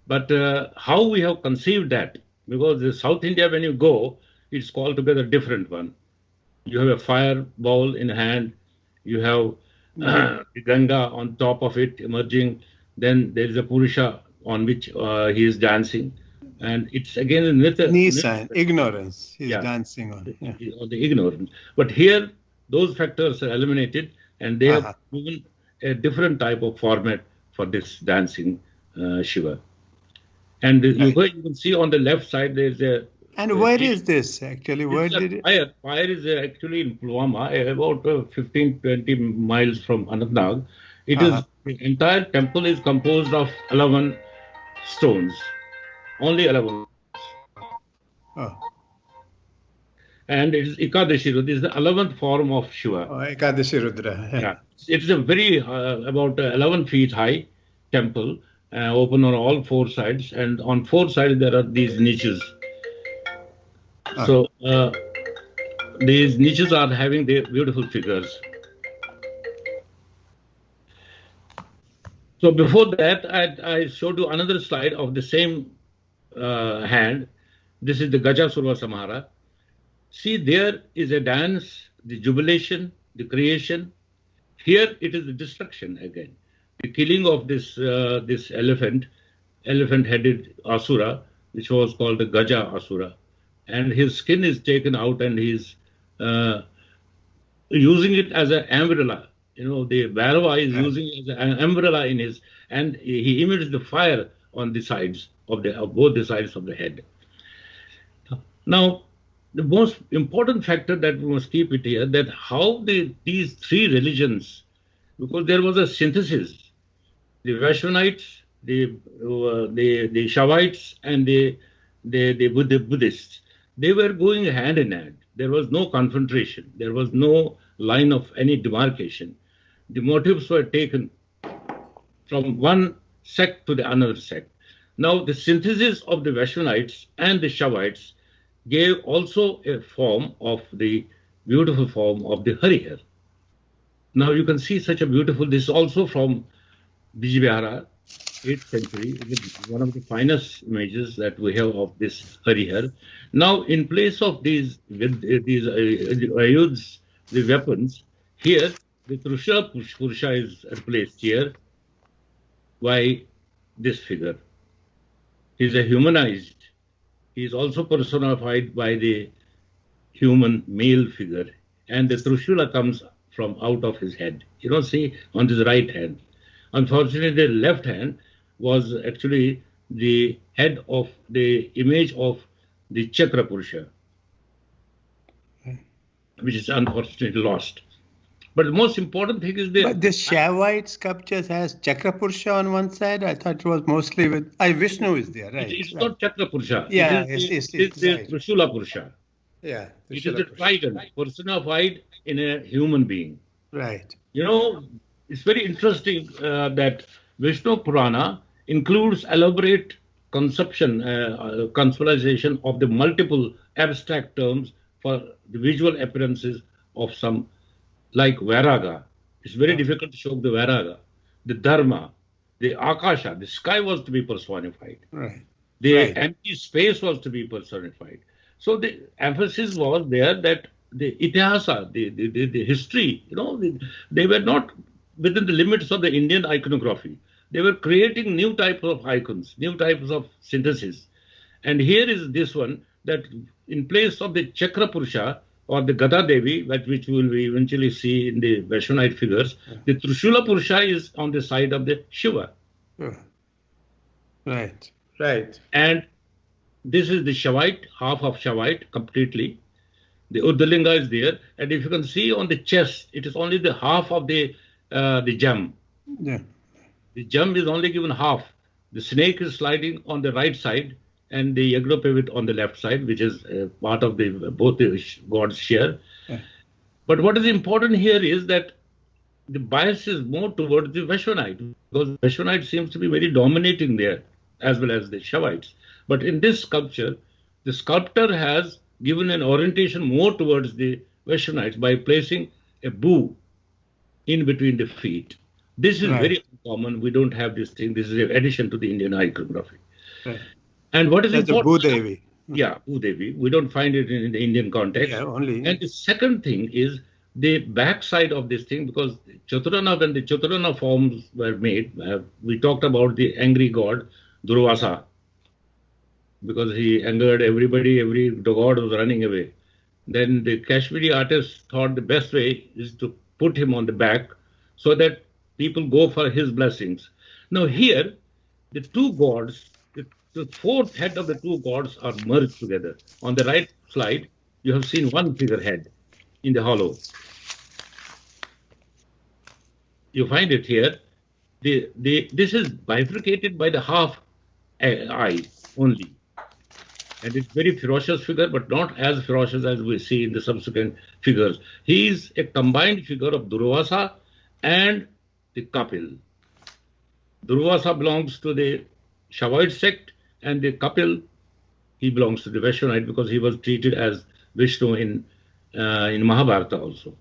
But how we have conceived that, because the South India, when you go, it's called together different one. You have a fire ball in hand, you have the Ganga on top of it emerging, then there is a Purusha on which he is dancing. And it's again a Nirmal, ignorance. He's dancing on. On the ignorance. But here, those factors are eliminated, and they have given a different type of format for this dancing Shiva. And you can see on the left side, there's a... And where is this actually? Where did it... Fire is actually in Pulwama, about 15-20 miles from Anantnag. It is, the entire temple is composed of 11 stones. Only 11. And it is Ekadashi Rudra. This is the 11th form of Shiva. Ekadashi Rudra. Yeah. It is a very, about 11 feet high temple, open on all four sides. And on four sides, there are these niches. So, these niches are having the beautiful figures. So, before that, I showed you another slide of the same hand. This is the Gajasura Samhara. See, there is a dance, the jubilation, the creation. Here it is the destruction again. The killing of this this elephant-headed Asura, which was called the Gaja Asura. And his skin is taken out and he's using it as an umbrella. You know, the Bharava is using it as an umbrella in his, and he imaged the fire on the sides of both the sides of the head. Now, the most important factor that we must keep it here, that how these three religions, because there was a synthesis, the Vaishnavite, the Shaivites, and the Buddhists, they were going hand in hand. There was no confrontation. There was no line of any demarcation. The motives were taken from one sect to the another sect. Now, the synthesis of the Vaishnavites and the Shaivites gave also a form of the beautiful form of the Harihar. Now you can see such a beautiful, this is also from Bijbihara, 8th century, one of the finest images that we have of this Harihar. Now in place of these ayuds, the weapons, here the Trishula Purusha is replaced here by this figure. He is a humanized. He is also personified by the human male figure, and the Trishula comes from out of his head. You don't see on his right hand. Unfortunately, the left hand was actually the head of the image of the Chakra Purusha, which is unfortunately lost. But the most important thing is But this Shaivite sculptures has Chakrapurusha on one side. I thought it was mostly with Vishnu is there, right? it's right. not Chakra Purusha. Yeah, it is the right. Trishula Purusha. Yeah, it is a trigon personified in a human being. Right. You know, it's very interesting that Vishnu Purana includes elaborate conceptualization of the multiple abstract terms for the visual appearances of some, like Vairaga. It's very difficult to show the Vairaga. The Dharma, the Akasha, the sky was to be personified. Right. The empty space was to be personified. So the emphasis was there that the itihasa, the history, you know, they were not within the limits of the Indian iconography. They were creating new types of icons, new types of synthesis. And here is this one, that in place of the Chakra Purusha or the Gada Devi, which we will eventually see in the Vaishnavite figures, the Trishula Purusha is on the side of the Shiva. Right. Right. And this is the Shaivite, half of Shaivite completely. The Uddhalinga is there. And if you can see on the chest, it is only the half of the gem. Yeah. The gem is only given half. The snake is sliding on the right side and the Yagnopavit on the left side, which is part of both the gods share. Yeah. But what is important here is that the bias is more towards the Vaishvanite, because Vaishvanite seems to be very dominating there, as well as the Shaivites. But in this sculpture, the sculptor has given an orientation more towards the Vaishnavite by placing a boo in between the feet. This is very uncommon. We don't have this thing. This is an addition to the Indian iconography. Right. And what is important? That's a Bhu Devi. Yeah, Bhu Devi. We don't find it in the Indian context. Yeah, only. And the second thing is the backside of this thing, because Chaturana, when the Chaturana forms were made, we talked about the angry god, Durvasa, because he angered everybody, the god was running away. Then the Kashmiri artists thought the best way is to put him on the back so that people go for his blessings. Now here, the two gods, the fourth head of the two gods are merged together. On the right slide, you have seen one figurehead in the hollow. You find it here. This is bifurcated by the half eye only. And it's very ferocious figure, but not as ferocious as we see in the subsequent figures. He is a combined figure of Durvasa and the Kapil. Durvasa belongs to the Shaivite sect, and the Kapil, he belongs to the Vaishnavite, because he was treated as Vishnu in Mahabharata also.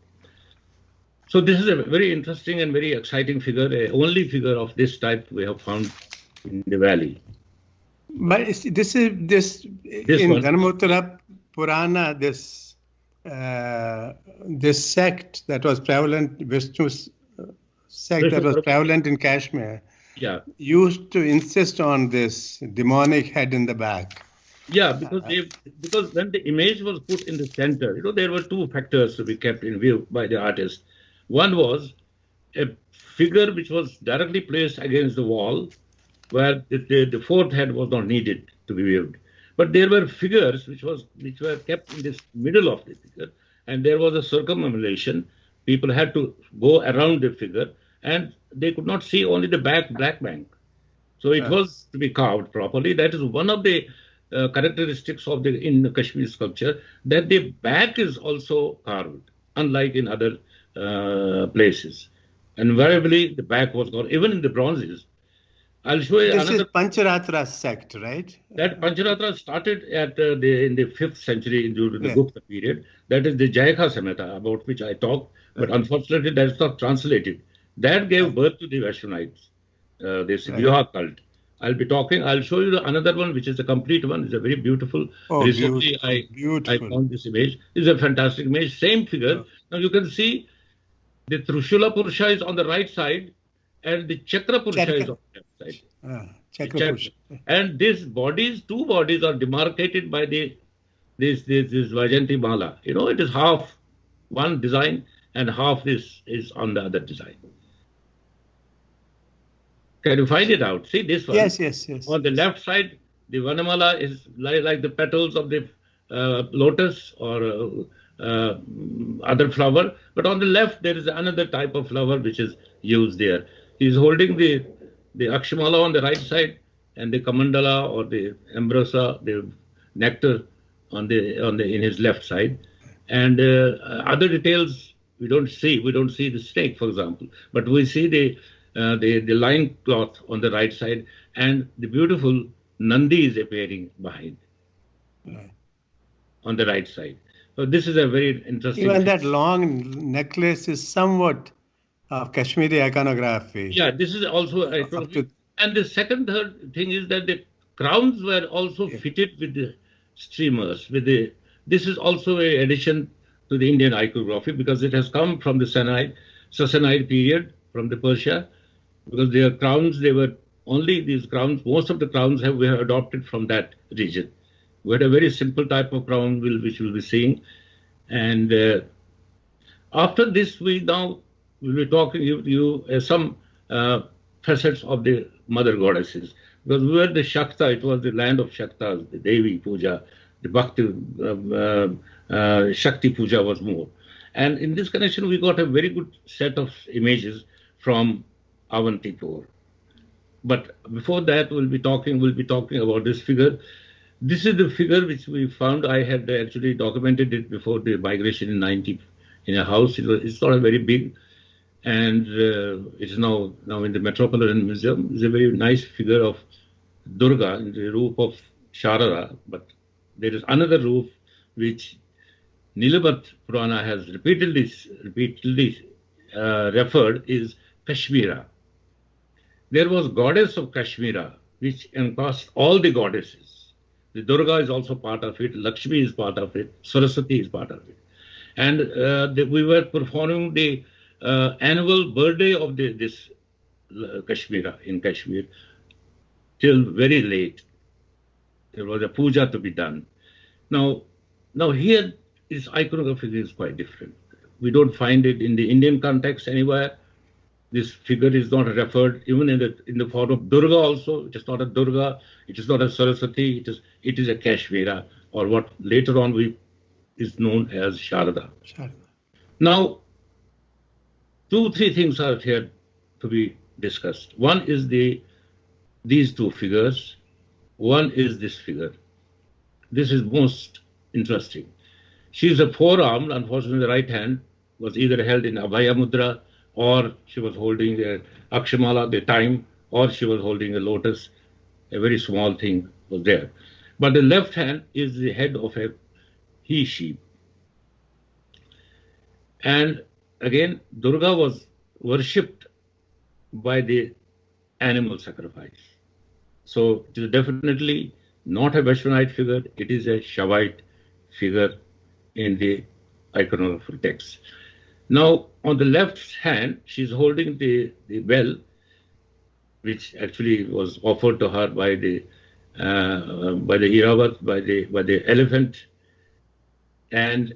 So this is a very interesting and very exciting figure, a only figure of this type we have found in the valley. But this in Dharmottara Purana, this sect that was prevalent, Vishnu's sect that was prevalent in Kashmir, used to insist on this demonic head in the back. Yeah, because when the image was put in the center, there were two factors to be kept in view by the artist. One was a figure which was directly placed against the wall, where the fourth head was not needed to be viewed. But there were figures which were kept in this middle of the figure, and there was a circumambulation. People had to go around the figure, and they could not see only the black bank. So it was to be carved properly. That is one of the characteristics of in the Kashmir sculpture, that the back is also carved, unlike in other places. Invariably, the back was carved, even in the bronzes. I'll show you this is Pancharatra sect, right? That Pancharatra started in the 5th century during the Gupta period. That is the Jayaka Samhita, about which I talked, but unfortunately that is not translated. That gave birth to the Vaishnavites, this Rama Cult. I'll show you another one, which is a complete one. It's a very beautiful. Recently, I found this image. It's a fantastic image, same figure. Now you can see the Trishula Purusha is on the right side, and the Chakra Purusha is on the left side. Chakra Purusha. And these two bodies are demarcated by this Vajanti Mala. It is half one design and half this is on the other design. Can you find it out? See this one? Yes, yes, yes. On the left side, the Vanamala is like the petals of the lotus or other flower. But on the left, there is another type of flower which is used there. He is holding the Akshamala on the right side and the Kamandala or the Ambrosa, the nectar on the in his left side. And other details we don't see. We don't see the snake, for example, but we see the line cloth on the right side, and the beautiful Nandi is appearing behind on the right side. So this is a very interesting. Even that long necklace is somewhat of Kashmiri iconography. Yeah, this is also iconography. And the third thing is that the crowns were also fitted with the streamers. This is also an addition to the Indian iconography because it has come from the Sassanid period, from the Persia. Because their crowns, they were only these crowns. Most of the crowns we have adopted from that region. We had a very simple type of crown which we'll be seeing. And after this, we now will be talking to you some facets of the mother goddesses. Because we were the Shakta, it was the land of Shaktas, the Devi Puja, the Bhakti, Shakti Puja was more. And in this connection, we got a very good set of images from Avantipur. But before that, we'll be talking about this figure. This is the figure which we found. I had actually documented it before the migration in 90 in a house. It's not a very big, and it's now in the Metropolitan Museum. It's a very nice figure of Durga in the roof of Sharada. But there is another roof which Nilabat Purana has repeatedly referred is Kashmira. There was goddess of Kashmira, which encompassed all the goddesses. The Durga is also part of it, Lakshmi is part of it, Saraswati is part of it. And we were performing the annual birthday of this Kashmira in Kashmir till very late. There was a puja to be done. Now here this iconography is quite different. We don't find it in the Indian context anywhere. This figure is not referred even in the form of Durga also. It is not a Durga. It is not a Saraswati. It is a Kashmira, or what later on is known as Sharada. Now, 2-3 things are here to be discussed. One is these two figures. One is this figure. This is most interesting. She is a forearm. Unfortunately, the right hand was either held in Abhaya Mudra, or she was holding the Akshamala, the time, or she was holding a lotus. A very small thing was there. But the left hand is the head of a he-sheep. And again, Durga was worshipped by the animal sacrifice. So it is definitely not a Vaishnavite figure. It is a Shaivite figure in the iconographic text. Now, on the left hand, she's holding the bell, which actually was offered to her by the Iravat, by the elephant, and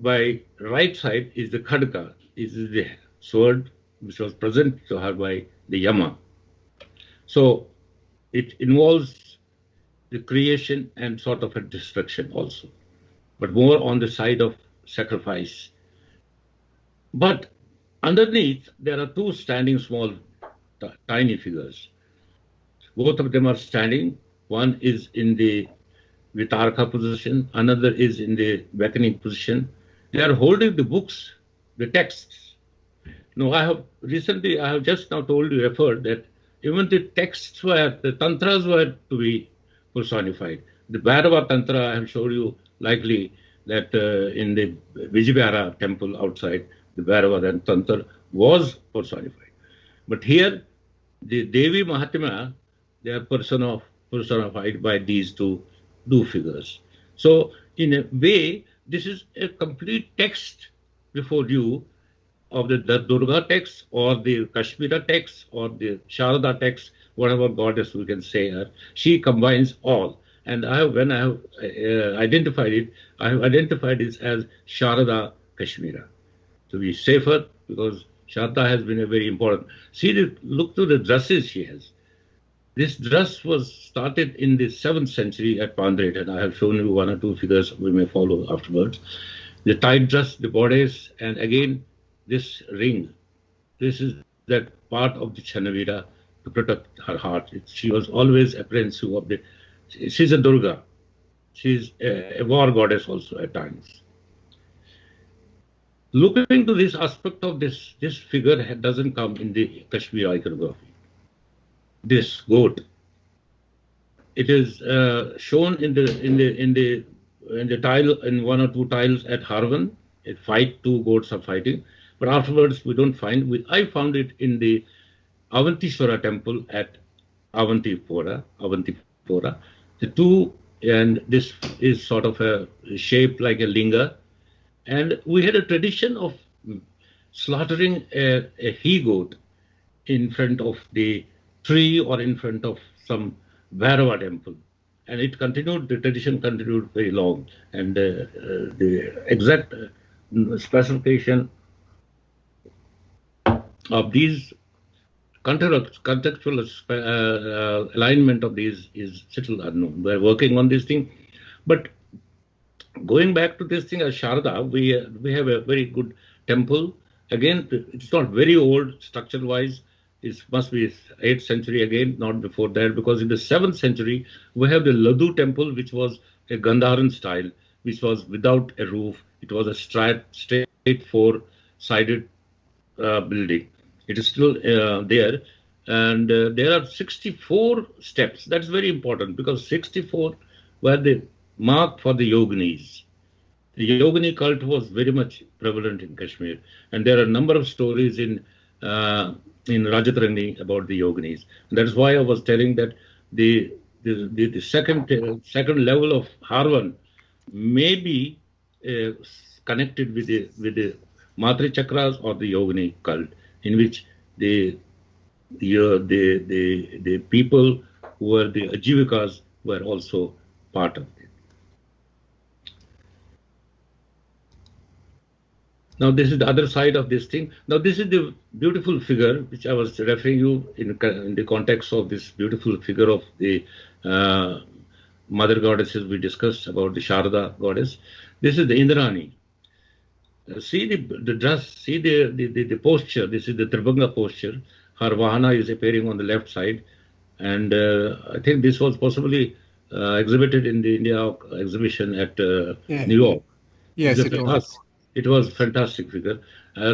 by right side is the khadka, is the sword which was present to her by the Yama. So it involves the creation and sort of a destruction also, but more on the side of sacrifice. But underneath, there are two standing small, tiny figures. Both of them are standing. One is in the Vitarka position, another is in the beckoning position. They are holding the books, the texts. Now, I have just now referred that even the texts the Tantras were to be personified. The Bharava Tantra, I have showed you likely that in the Vijayavara temple outside, the Bharava and Tantra was personified. But here, the Devi Mahatmya, they are personified by these two figures. So, in a way, this is a complete text before you of the Durga text or the Kashmira text or the Sharada text, whatever goddess we can say her. She combines all. And when I have identified it, I have identified it as Sharada Kashmira, to be safer, because Sharda has been a very important. See, look to the dresses she has. This dress was started in the 7th century at Pandret, and I have shown you one or two figures we may follow afterwards. The tight dress, the bodice, and again this ring. This is that part of the Chanavira to protect her heart. She was always apprehensive of the. She's a Durga. She's a war goddess also at times. Looking to this aspect of this figure doesn't come in the Kashmir iconography. This goat. It is shown in the tile, in one or two tiles at Harvan. It fight, two goats are fighting, but afterwards we don't find. I found it in the Avantishwara temple at Avantipura. The two, and this is sort of a shape like a linga, and we had a tradition of slaughtering a he goat in front of the tree or in front of some Bharava temple, and it continued. The tradition continued very long, and the exact specification of these contextual alignment of these is still unknown. We're working on this thing, but going back to this thing as Sharda, we have a very good temple. Again, it's not very old structure-wise. It must be 8th century again, not before that, because in the 7th century, we have the Ladu temple, which was a Gandharan style, which was without a roof. It was a straight four-sided building. It is still there. And there are 64 steps. That's very important, because 64 were the mark for the yoginis. The yogini cult was very much prevalent in Kashmir. And there are a number of stories in Rajatarani about the yoginis. And that is why I was telling that the second level of Harvan may be connected with the Matri Chakras or the yogini cult, in which the people who were the Ajivikas were also part of it. Now, this is the other side of this thing. Now, this is the beautiful figure which I was referring you in the context of this beautiful figure of the mother goddesses we discussed about the Sharda goddess. This is the Indirani. See the dress, see the posture. This is the Tribhanga posture. Her Vahana is appearing on the left side. And I think this was possibly exhibited in the India exhibition at New York. Yes, it was. It was a fantastic figure.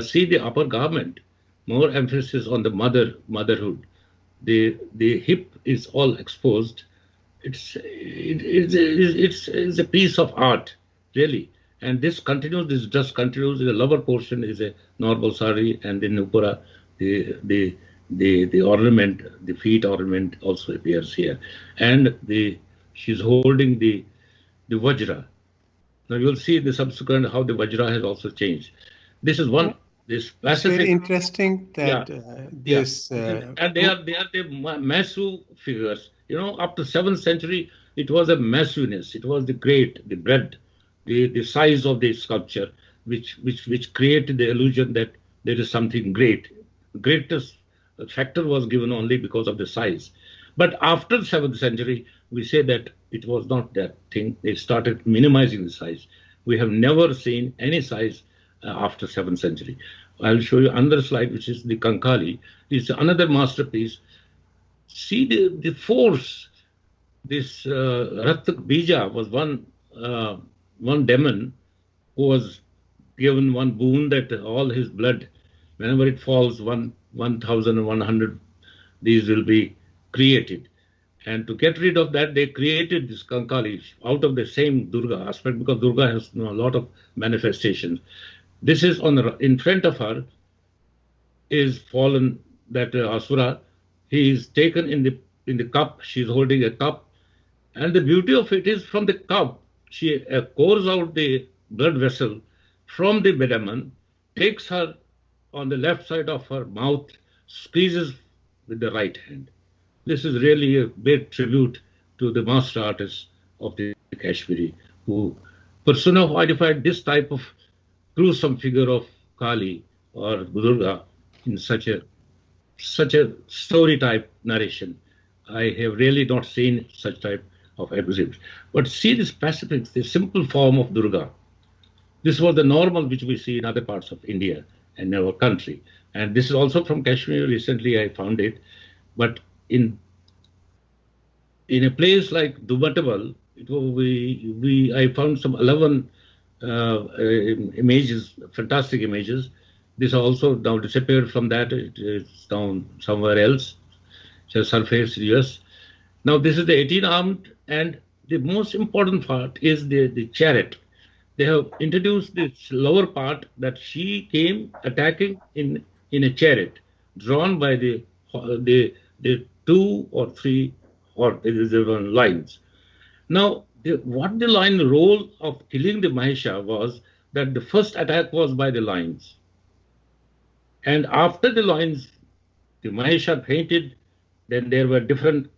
See the upper garment, more emphasis on the motherhood. The hip is all exposed. It's a piece of art, really. And this continues. This dress continues. The lower portion is a normal sari, and the nupura, the ornament, the feet ornament also appears here. And she's holding the vajra. Now you'll see the subsequent how the vajra has also changed. This is one. This passage. It's very interesting that this. And they are the massive figures. You know, up to 7th century, it was a massiveness. It was the breadth, the size of the sculpture, which created the illusion that there is something great. The greatest factor was given only because of the size. But after the 7th century, we say that it was not that thing. They started minimizing the size. We have never seen any size after 7th century. I'll show you another slide, which is the Kangkali. It's another masterpiece. See the force. This Ratak Bija was one demon who was given one boon that all his blood, whenever it falls, 1,100, these will be created. And to get rid of that, they created this Kangkali out of the same Durga aspect, because Durga has a lot of manifestations. This is in front of her is fallen that Asura. He is taken in the cup. She's holding a cup, and the beauty of it is from the cup she pours out the blood vessel from the demon, takes her on the left side of her mouth, squeezes with the right hand. This is really a great tribute to the master artists of the Kashmiri who personified this type of gruesome figure of Kali or Durga in such a story type narration. I have really not seen such type of exhibits. But see this Pacific, the simple form of Durga. This was the normal which we see in other parts of India and our country. And this is also from Kashmir. Recently I found it. But in a place like Dubatabal, I found some 11 images, fantastic images. This also now disappeared from that. It is down somewhere else. Just surfaced US. Now this is the 18 armed, and the most important part is the chariot. They have introduced this lower part that she came attacking in a chariot drawn by the 2 or 3 or lines. Now, what the lion role of killing the Mahesha was that the first attack was by the lions. And after the lions, the Mahesha fainted, then there were different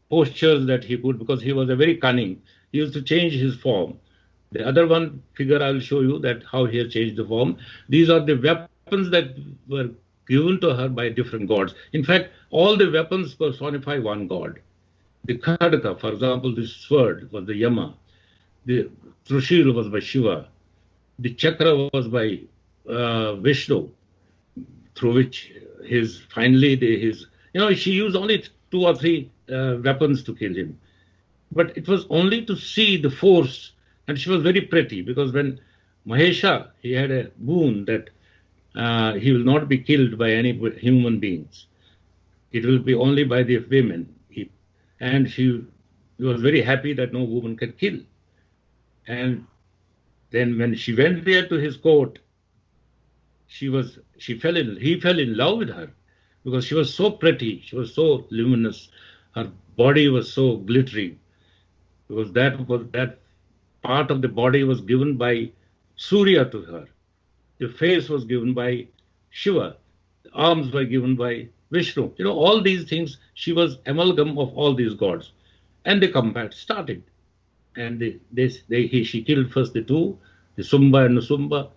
postures that he put because he was a very cunning. He used to change his form. The other one figure I will show you that how he has changed the form. These are the weapons that were given to her by different gods. In fact, all the weapons personify one god. The Khadaka, for example, the sword was the Yama. The Trishul was by Shiva. The Chakra was by Vishnu, through which she used only 2 or 3 weapons to kill him. But it was only to see the force. And she was very pretty because when Mahesha, he had a boon that he will not be killed by any human beings. It will be only by the women. And she was very happy that no woman can kill. And then when she went there to his court, he fell in love with her because she was so pretty, she was so luminous, her body was so glittering, because that part of the body was given by Surya to her. The face was given by Shiva. The arms were given by Vishnu. All these things, she was amalgam of all these gods. And the combat started. And she killed first the 2, the Sumba and the Sumba.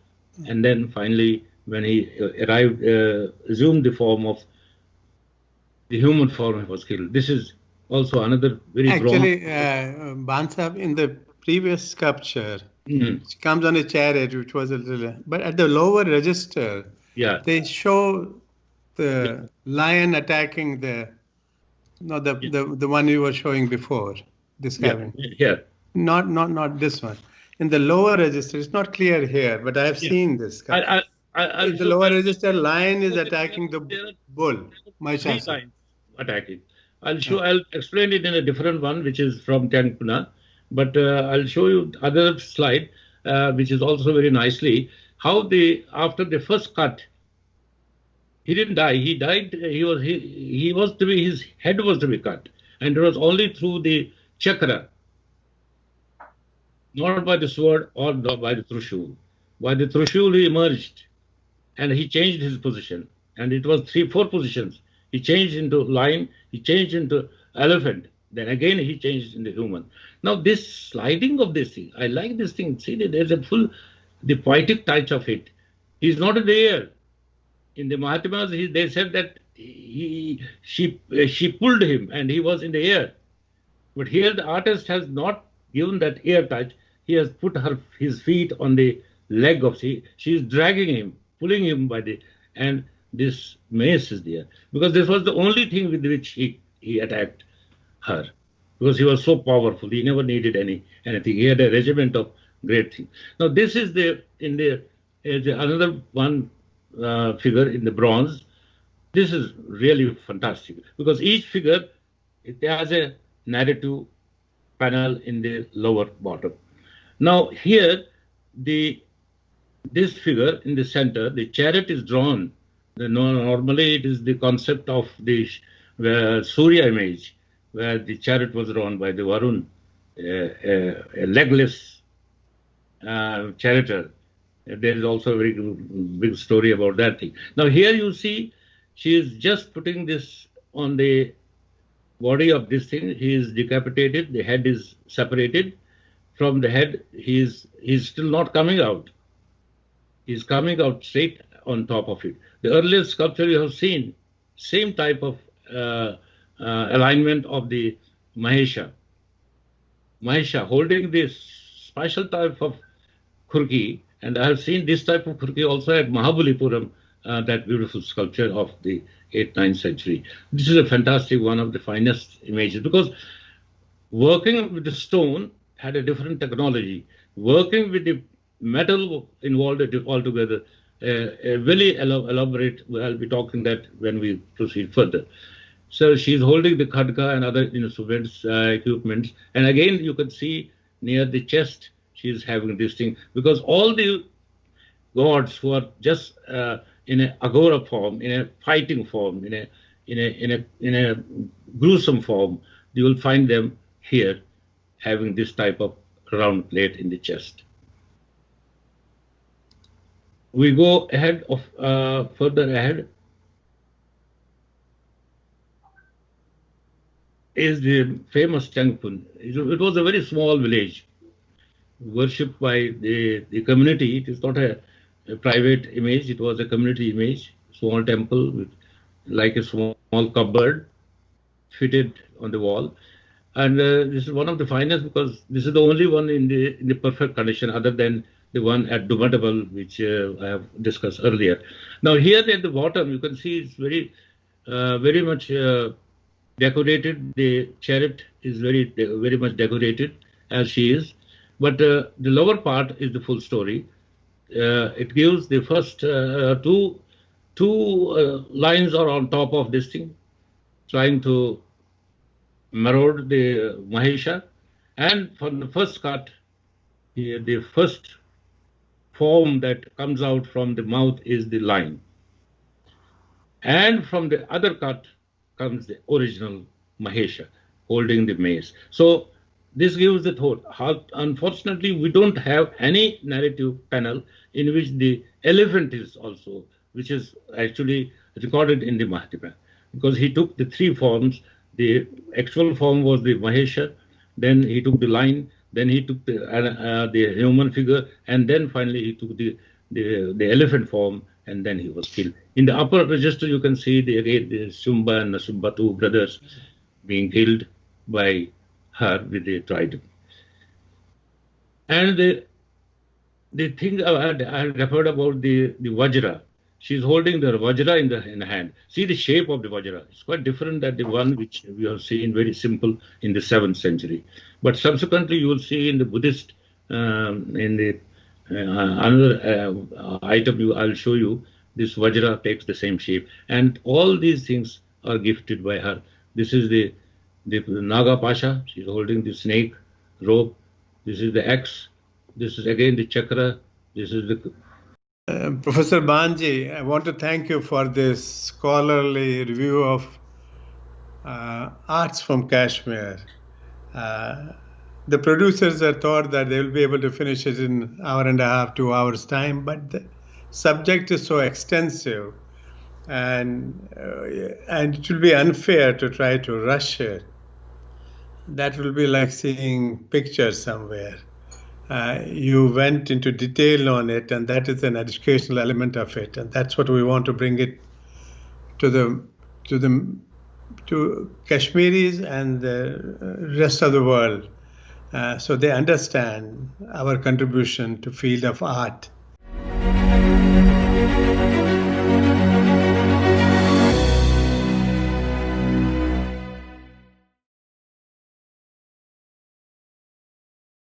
And then finally, when he arrived, assumed the form of the human form, he was killed. This is also another very Bhan Sahib, in the previous sculpture, she comes on a chariot, which was a little, but at the lower register, they show the lion attacking the one you were showing before. Not this one. In the lower register, it's not clear here, but I have seen this. In the lower register, lion is attacking the bull. Maheshasura attacking. I'll explain it in a different one, which is from Tangpuna. But I'll show you other slide, which is also very nicely, how after the first cut, he didn't die. He died. His head was to be cut, and it was only through the chakra, not by the sword or not by the Trishul. By the Trishul he emerged, and he changed his position, and it was 3-4 positions. He changed into lion. He changed into elephant. Then again he changed into human. Now this sliding of this thing, I like this thing. See, there's the poetic touch of it. He's not in the air. In the Mahatmas, they said that she pulled him and he was in the air. But here the artist has not given that air touch. He has put his feet on the leg of she's dragging him, pulling him and this mace is there. Because this was the only thing with which he attacked her, because he was so powerful. He never needed anything. He had a regiment of great things. Now this is another one figure in the bronze. This is really fantastic because each figure, it has a narrative panel in the lower bottom. Now here, this figure in the center, the chariot is drawn. Normally it is the concept of the Surya image, where the chariot was drawn by the Varun, a legless charioteer. There is also a very big story about that thing. Now here you see, she is just putting this on the body of this thing. He is decapitated. The head is separated from the head. He is still not coming out. He is coming out straight on top of it. The earliest sculpture you have seen, same type of alignment of the Mahesha. Mahesha holding this special type of khurki, and I have seen this type of khurki also at Mahabalipuram, that beautiful sculpture of the 8th, 9th century. This is a fantastic, one of the finest images, because working with the stone had a different technology. Working with the metal involved altogether, a very elaborate, I'll be talking that when we proceed further. So she's holding the khadga and other instruments, equipments. And again, you can see near the chest, she's having this thing, because all the gods who are just in a agora form, in a fighting form, in a gruesome form, you will find them here having this type of round plate in the chest. We go ahead of further ahead. Is the famous Changpun. It was a very small village, worshipped by the community. It is not a private image, it was a community image, small temple with like a small cupboard fitted on the wall. And this is one of the finest, because this is the only one in the perfect condition, other than the one at Dumatable, which I have discussed earlier. Now here at the bottom, you can see it's very much decorated. The chariot is very much decorated, as she is. But the lower part is the full story. It gives the first two lines are on top of this thing, trying to maraude the Mahesha. And from the first cut, the first form that comes out from the mouth is the lion. And from the other cut comes the original Mahesha holding the mace. So this gives the thought. Unfortunately, we don't have any narrative panel in which the elephant is also, which is actually recorded in the Mahatmya, because he took the three forms. The actual form was the Mahesha, then he took the lion, then he took the human figure, and then finally he took the elephant form, and then he was killed. In the upper register, you can see the Shumba and the Sumbatu brothers being killed by her with the trident. And the thing I referred about the Vajra. She's holding the Vajra in the hand. See the shape of the Vajra. It's quite different than the one which we have seen, very simple, in the 7th century. But subsequently, you will see in the Buddhist, in the another item I'll show you, this Vajra takes the same shape. And all these things are gifted by her. This is the Naga Pasha. She's holding the snake rope. This is the axe. This is again the chakra. This is the... Professor Bhanji, I want to thank you for this scholarly review of arts from Kashmir. The producers had thought that they will be able to finish it in an hour and a half, 2 hours time, but the subject is so extensive, and it will be unfair to try to rush it. That will be like seeing pictures somewhere. You went into detail on it, and that is an educational element of it, and that's what we want to bring it to Kashmiris and the rest of the world, so they understand our contribution to field of art.